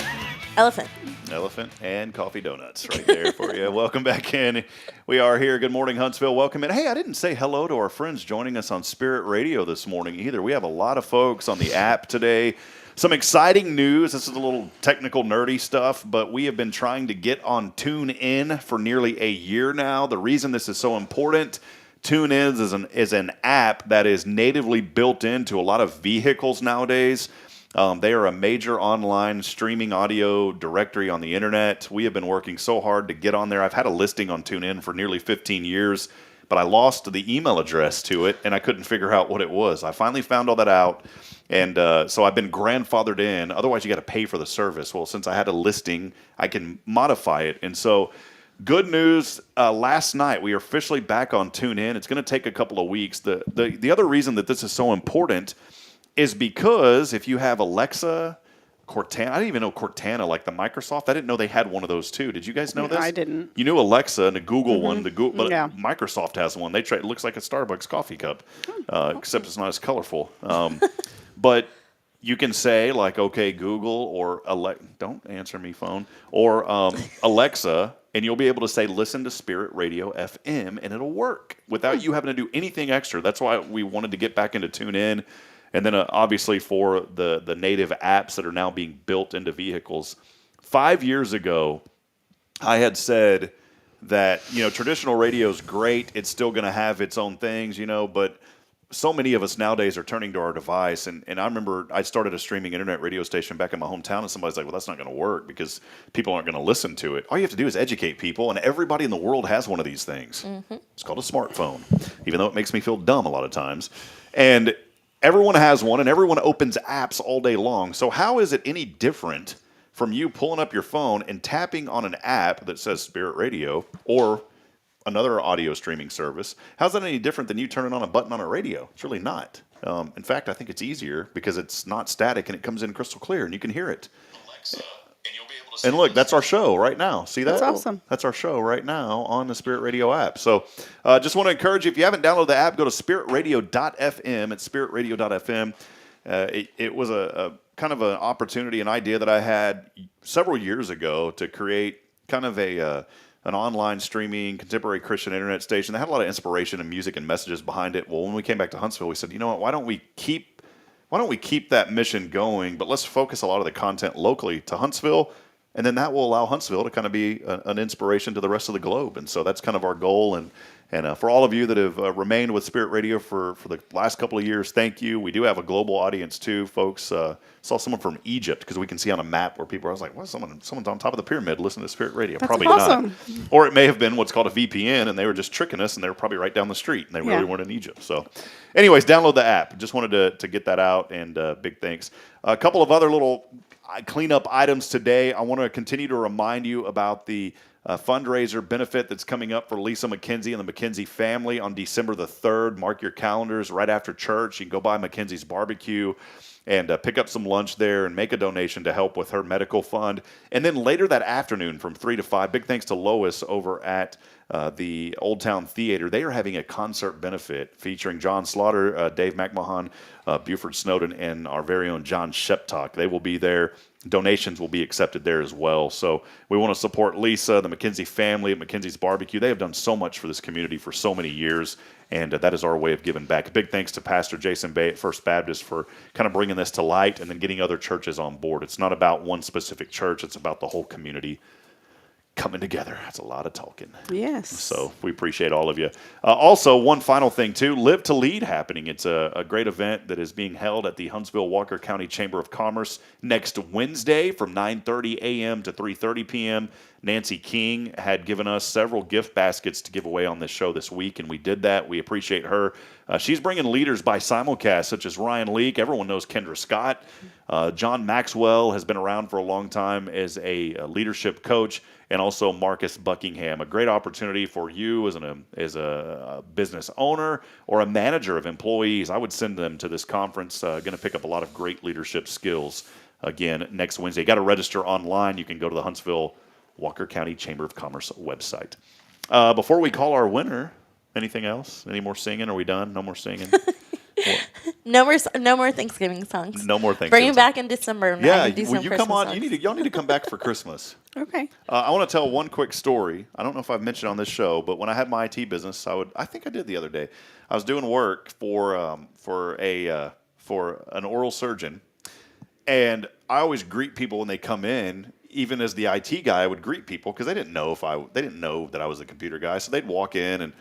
Elephant. Elephant and coffee donuts right there for you. Welcome back in. We are here. Good morning, Huntsville. Welcome in. Hey, I didn't say hello to our friends joining us on Spirit Radio this morning either. We have a lot of folks on the app today. Some exciting news. This is a little technical, nerdy stuff, but we have been trying to get on TuneIn for nearly a year now. The reason this is so important, TuneIn is an app that is natively built into a lot of vehicles nowadays. They are a major online streaming audio directory on the internet. We have been working so hard to get on there. I've had a listing on TuneIn for nearly 15 years, but I lost the email address to it, and I couldn't figure out what it was. I finally found all that out, and so I've been grandfathered in. Otherwise, you got to pay for the service. Well, since I had a listing, I can modify it, and so good news, last night we are officially back on TuneIn. It's going to take a couple of weeks. The other reason that this is so important is because if you have Alexa, Cortana, I didn't even know Cortana, like the Microsoft, I didn't know they had one of those too. Did you guys know this? I didn't. You knew Alexa and the Google one, but Yeah. Microsoft has one. It looks like a Starbucks coffee cup, except it's not as colorful. But you can say like, okay, Google or don't answer me phone, or Alexa, and you'll be able to say, listen to Spirit Radio FM, and it'll work without you having to do anything extra. That's why we wanted to get back into TuneIn. And then obviously for the native apps that are now being built into vehicles. 5 years ago, I had said that, traditional radio is great. It's still going to have its own things, but so many of us nowadays are turning to our device. And I remember I started a streaming internet radio station back in my hometown, and somebody's like, well, that's not going to work because people aren't going to listen to it. All you have to do is educate people, and everybody in the world has one of these things. Mm-hmm. It's called a smartphone, even though it makes me feel dumb a lot of times. And everyone has one, and everyone opens apps all day long. So how is it any different from you pulling up your phone and tapping on an app that says Spirit Radio or another audio streaming service? How's that any different than you turning on a button on a radio? It's really not. In fact, I think it's easier because it's not static and it comes in crystal clear and you can hear it. Alexa, and look, that's our show right now. See that? That's awesome. That's our show right now on the Spirit Radio app. So just want to encourage you, if you haven't downloaded the app, go to spiritradio.fm. It's spiritradio.fm. It was a kind of an opportunity, an idea that I had several years ago to create kind of an online streaming contemporary Christian internet station that had a lot of inspiration and music and messages behind it. Well, when we came back to Huntsville, we said, you know what, why don't we keep that mission going, but let's focus a lot of the content locally to Huntsville, and then that will allow Huntsville to kind of be an inspiration to the rest of the globe. And so that's kind of our goal. And for all of you that have remained with Spirit Radio for the last couple of years, thank you. We do have a global audience too, folks. Saw someone from Egypt because we can see on a map where people are. I was like, well, someone's on top of the pyramid listening to Spirit Radio. That's probably awesome. Not. Or it may have been what's called a VPN, and they were just tricking us, and they were probably right down the street, and they really weren't in Egypt. So anyways, download the app. Just wanted to get that out, and big thanks. A couple of other little cleanup items today. I want to continue to remind you about the fundraiser benefit that's coming up for Lisa McKenzie and the McKenzie family on December the 3rd. Mark your calendars right after church. You can go by McKenzie's Barbecue and pick up some lunch there and make a donation to help with her medical fund. And then later that afternoon from 3 to 5, big thanks to Lois over at the Old Town Theater. They are having a concert benefit featuring John Slaughter, Dave McMahon, Buford Snowden, and our very own John Sheptalk. They will be there. Donations will be accepted there as well. So we want to support Lisa, the McKenzie family at McKenzie's Barbecue. They have done so much for this community for so many years, and that is our way of giving back. Big thanks to Pastor Jason Bay at First Baptist for kind of bringing this to light and then getting other churches on board. It's not about one specific church. It's about the whole community coming together. That's a lot of talking. Yes. So we appreciate all of you. Also, one final thing, too, Live to Lead happening. It's a great event that is being held at the Huntsville Walker County Chamber of Commerce next Wednesday from 9:30 a.m. to 3:30 p.m. Nancy King had given us several gift baskets to give away on this show this week, and we did that. We appreciate her. She's bringing leaders by simulcast, such as Ryan Leake. Everyone knows Kendra Scott. John Maxwell has been around for a long time as a leadership coach, and also Marcus Buckingham. A great opportunity for you as a business owner or a manager of employees. I would send them to this conference. Going to pick up a lot of great leadership skills again next Wednesday. You got to register online. You can go to the Huntsville Walker County Chamber of Commerce website. Before we call our winner, anything else? Any more singing? Are we done? No more singing? No more Thanksgiving songs. No more Thanksgiving. Bring them back in December. Yeah, I can do some will you Christmas come on? songs. Y'all need to come back for Christmas. Okay. I want to tell one quick story. I don't know if I've mentioned on this show, but when I had my IT business, I think I did the other day. I was doing work for an oral surgeon, and I always greet people when they come in. Even as the IT guy, I would greet people because they didn't know that I was a computer guy, so they'd walk in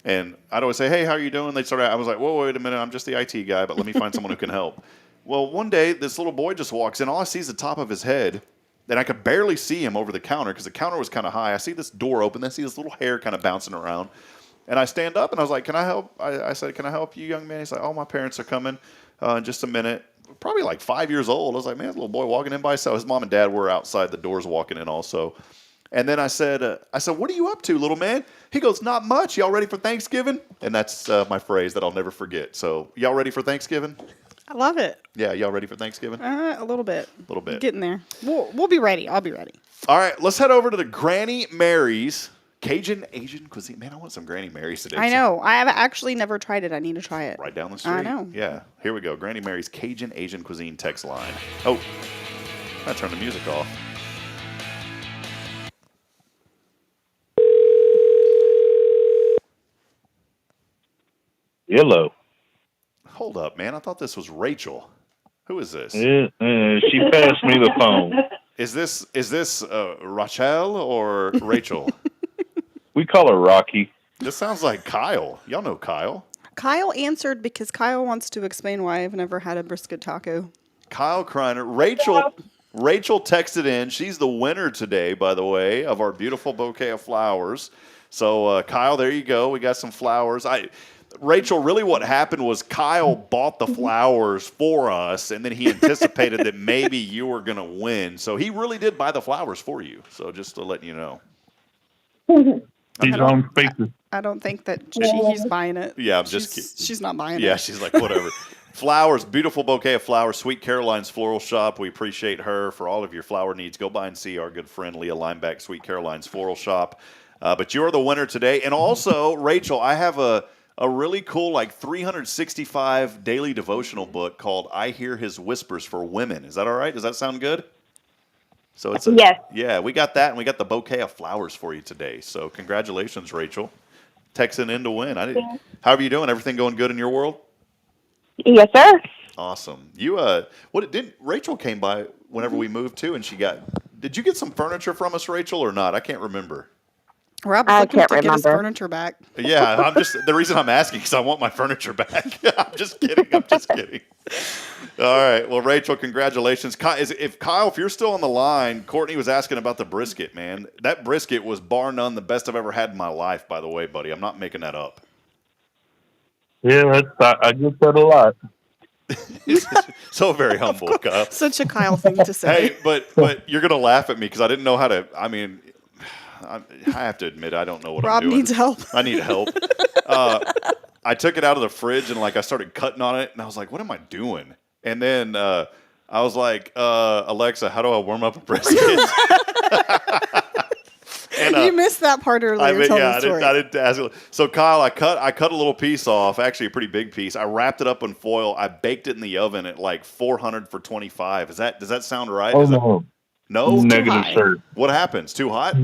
and I'd always say, "Hey, how are you doing?" They'd start out. I was like, "Whoa, wait a minute, I'm just the IT guy, but let me find someone who can help." Well, one day this little boy just walks in. All I see is the top of his head. And I could barely see him over the counter because the counter was kind of high. I see this door open. I see this little hair kind of bouncing around. And I stand up and I was like, "Can I help?" I said, "Can I help you, young man?" He's like, "Oh, my parents are coming in just a minute." Probably like 5 years old. I was like, "Man, this little boy walking in by himself." His mom and dad were outside the doors walking in also. And then I said, "What are you up to, little man?" He goes, "Not much. Y'all ready for Thanksgiving?" And that's my phrase that I'll never forget. So y'all ready for Thanksgiving? I love it. Yeah, y'all ready for Thanksgiving? A little bit. A little bit. Getting there. We'll be ready. I'll be ready. All right, let's head over to the Granny Mary's Cajun Asian cuisine. Man, I want some Granny Mary's today. I know. I have actually never tried it. I need to try it. Right down the street. I know. Yeah, here we go. Granny Mary's Cajun Asian cuisine text line. Oh, I turned the music off. Hello. Hold up, man. I thought this was Rachel. Who is this? She passed me the phone. Is this Rachel or Rachel? We call her Rocky. This sounds like Kyle. Y'all know Kyle. Kyle answered because Kyle wants to explain why I've never had a brisket taco. Kyle Kreiner. Rachel texted in. She's the winner today, by the way, of our beautiful bouquet of flowers. So, Kyle, there you go. We got some flowers. Rachel, really what happened was Kyle bought the flowers for us, and then he anticipated that maybe you were going to win. So he really did buy the flowers for you. So just to let you know. She's on speaker. I don't think that he's buying it. Yeah, I'm just kidding. She's not buying it. Yeah, she's like, whatever. Flowers, beautiful bouquet of flowers, Sweet Caroline's Floral Shop. We appreciate her for all of your flower needs. Go by and see our good friend Leah Lineback, Sweet Caroline's Floral Shop. But you're the winner today. And also, Rachel, I have a really cool 365 daily devotional book called I Hear His Whispers for Women. Is that all right? Does that sound good? So it's yes. Yeah, we got that, and we got the bouquet of flowers for you today. So congratulations, Rachel. Texting in to win. How are you doing? Everything going good in your world? Yes, sir. Awesome. You Rachel came by whenever we moved too, and did you get some furniture from us, Rachel, or not? I can't remember. Rob's looking to get his furniture back. Yeah, the reason I'm asking is I want my furniture back. I'm just kidding. All right. Well, Rachel, congratulations. Kyle, if you're still on the line, Courtney was asking about the brisket, man. That brisket was bar none the best I've ever had in my life, by the way, buddy. I'm not making that up. Yeah, I get that a lot. So very humble, Kyle. Such a Kyle thing to say. Hey, but you're going to laugh at me because I didn't know how to, I have to admit, I don't know what Rob I'm doing. needs help. I need help. I took it out of the fridge and I started cutting on it, and I was like, "What am I doing?" And then I was like, "Alexa, how do I warm up a brisket?" And, you missed that part earlier. Tell the story. I didn't ask it. So Kyle, I cut a little piece off, actually a pretty big piece. I wrapped it up in foil. I baked it in the oven at 400 for 25. Does that sound right? Oh no. No, negative, sir. What happens? Too hot?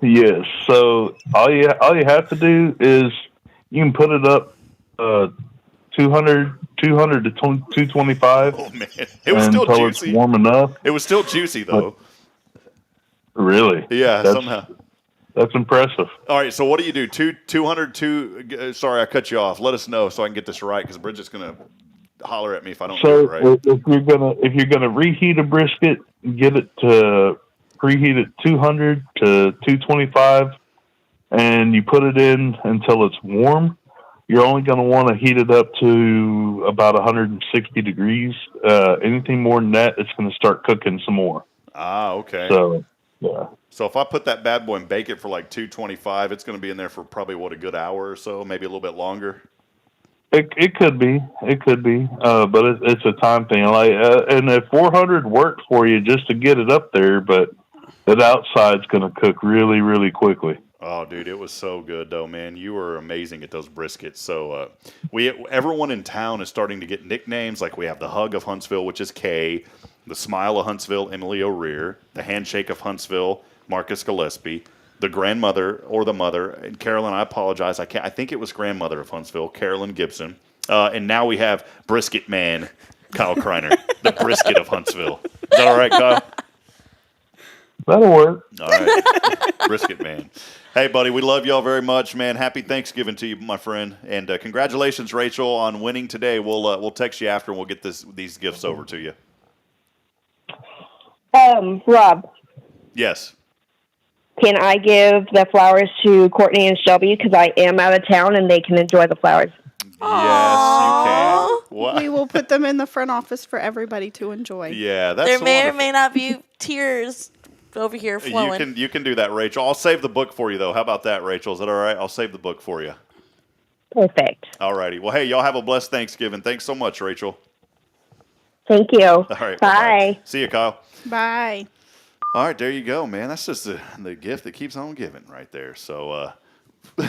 Yes. So all you have to do is you can put it up 200 to 225. Oh man, it was still juicy. It's warm enough. It was still juicy though. Really? Yeah, somehow. That's impressive. All right, so what do you do? 202. Sorry, I cut you off. Let us know so I can get this right because Bridget's gonna holler at me if I don't do it right. If you're gonna reheat a brisket, get it to preheat it 200 to 225, and you put it in until it's warm. You're only going to want to heat it up to about 160 degrees. Anything more than that, it's going to start cooking some more. Ah, okay. So, yeah. So if I put that bad boy and bake it for 225, it's going to be in there for probably, a good hour or so, maybe a little bit longer? It could be, but it's a time thing. And if 400 works for you just to get it up there, but that outside's going to cook really, really quickly. Oh, dude, it was so good, though, man. You were amazing at those briskets. So everyone in town is starting to get nicknames. Like we have the Hug of Huntsville, which is Kay, the Smile of Huntsville, Emily O'Rear, the Handshake of Huntsville, Marcus Gillespie, the grandmother or the mother, and Carolyn, I apologize. I think it was grandmother of Huntsville, Carolyn Gibson. And now we have Brisket Man, Kyle Kreiner, the Brisket of Huntsville. Is that all right, Kyle? That'll work. All right. Brisket Man. Hey, buddy, we love y'all very much, man. Happy Thanksgiving to you, my friend. And congratulations, Rachel, on winning today. We'll text you after and we'll get these gifts over to you. Rob, Yes. can I give the flowers to Courtney and Shelby because I am out of town and they can enjoy the flowers? Yes, you can. What? We will put them in the front office for everybody to enjoy. Yeah, that's There may or wonderful. may not be tears over here flowing. You can do that, Rachel. I'll save the book for you, though. How about that, Rachel? Is that all right? I'll save the book for you. Perfect. All righty. Well, hey, y'all have a blessed Thanksgiving. Thanks so much, Rachel. Thank you. All right. Bye. See you, Kyle. Bye. All right, there you go, man. That's just the gift that keeps on giving right there. So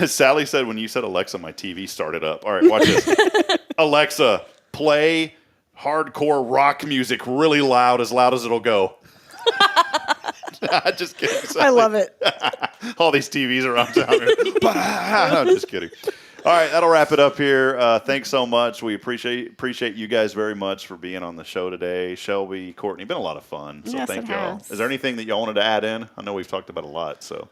Sally said when you said Alexa, my TV started up. All right, watch this. Alexa, play hardcore rock music really loud as it'll go. Just kidding, Sally. I love it. All these TVs around town here. I'm just kidding. All right, that'll wrap it up here. Thanks so much. We appreciate you guys very much for being on the show today. Shelby, Courtney, been a lot of fun. So Yes, thank it y'all. has. Is there anything that y'all wanted to add in? I know we've talked about a lot. So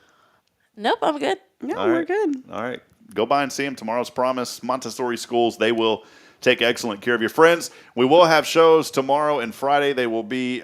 Nope, I'm good. No, All we're right. good. All right, go by and see them. Tomorrow's Promise, Montessori schools. They will take excellent care of your friends. We will have shows tomorrow and Friday. They will be.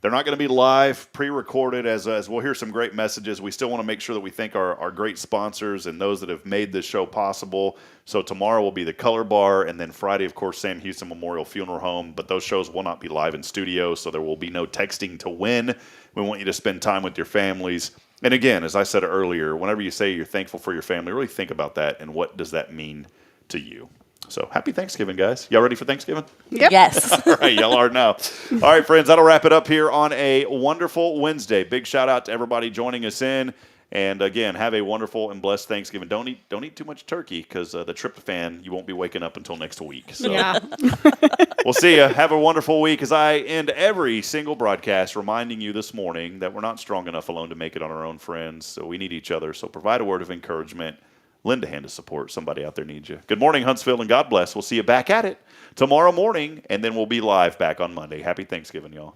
They're not going to be live, pre-recorded, as we'll hear some great messages. We still want to make sure that we thank our great sponsors and those that have made this show possible. So tomorrow will be the Color Bar, and then Friday, of course, Sam Houston Memorial Funeral Home. But those shows will not be live in studio, so there will be no texting to win. We want you to spend time with your families. And again, as I said earlier, whenever you say you're thankful for your family, really think about that and what does that mean to you. So happy Thanksgiving, guys. Y'all ready for Thanksgiving? Yep. Yes. All right, y'all are now. All right, friends, that'll wrap it up here on a wonderful Wednesday. Big shout out to everybody joining us in. And again, have a wonderful and blessed Thanksgiving. Don't eat too much turkey because the tryptophan, you won't be waking up until next week. So Yeah. we'll see you. Have a wonderful week as I end every single broadcast reminding you this morning that we're not strong enough alone to make it on our own, friends. So we need each other. So provide a word of encouragement. Lend a hand of support. Somebody out there needs you. Good morning, Huntsville, and God bless. We'll see you back at it tomorrow morning, and then we'll be live back on Monday. Happy Thanksgiving, y'all.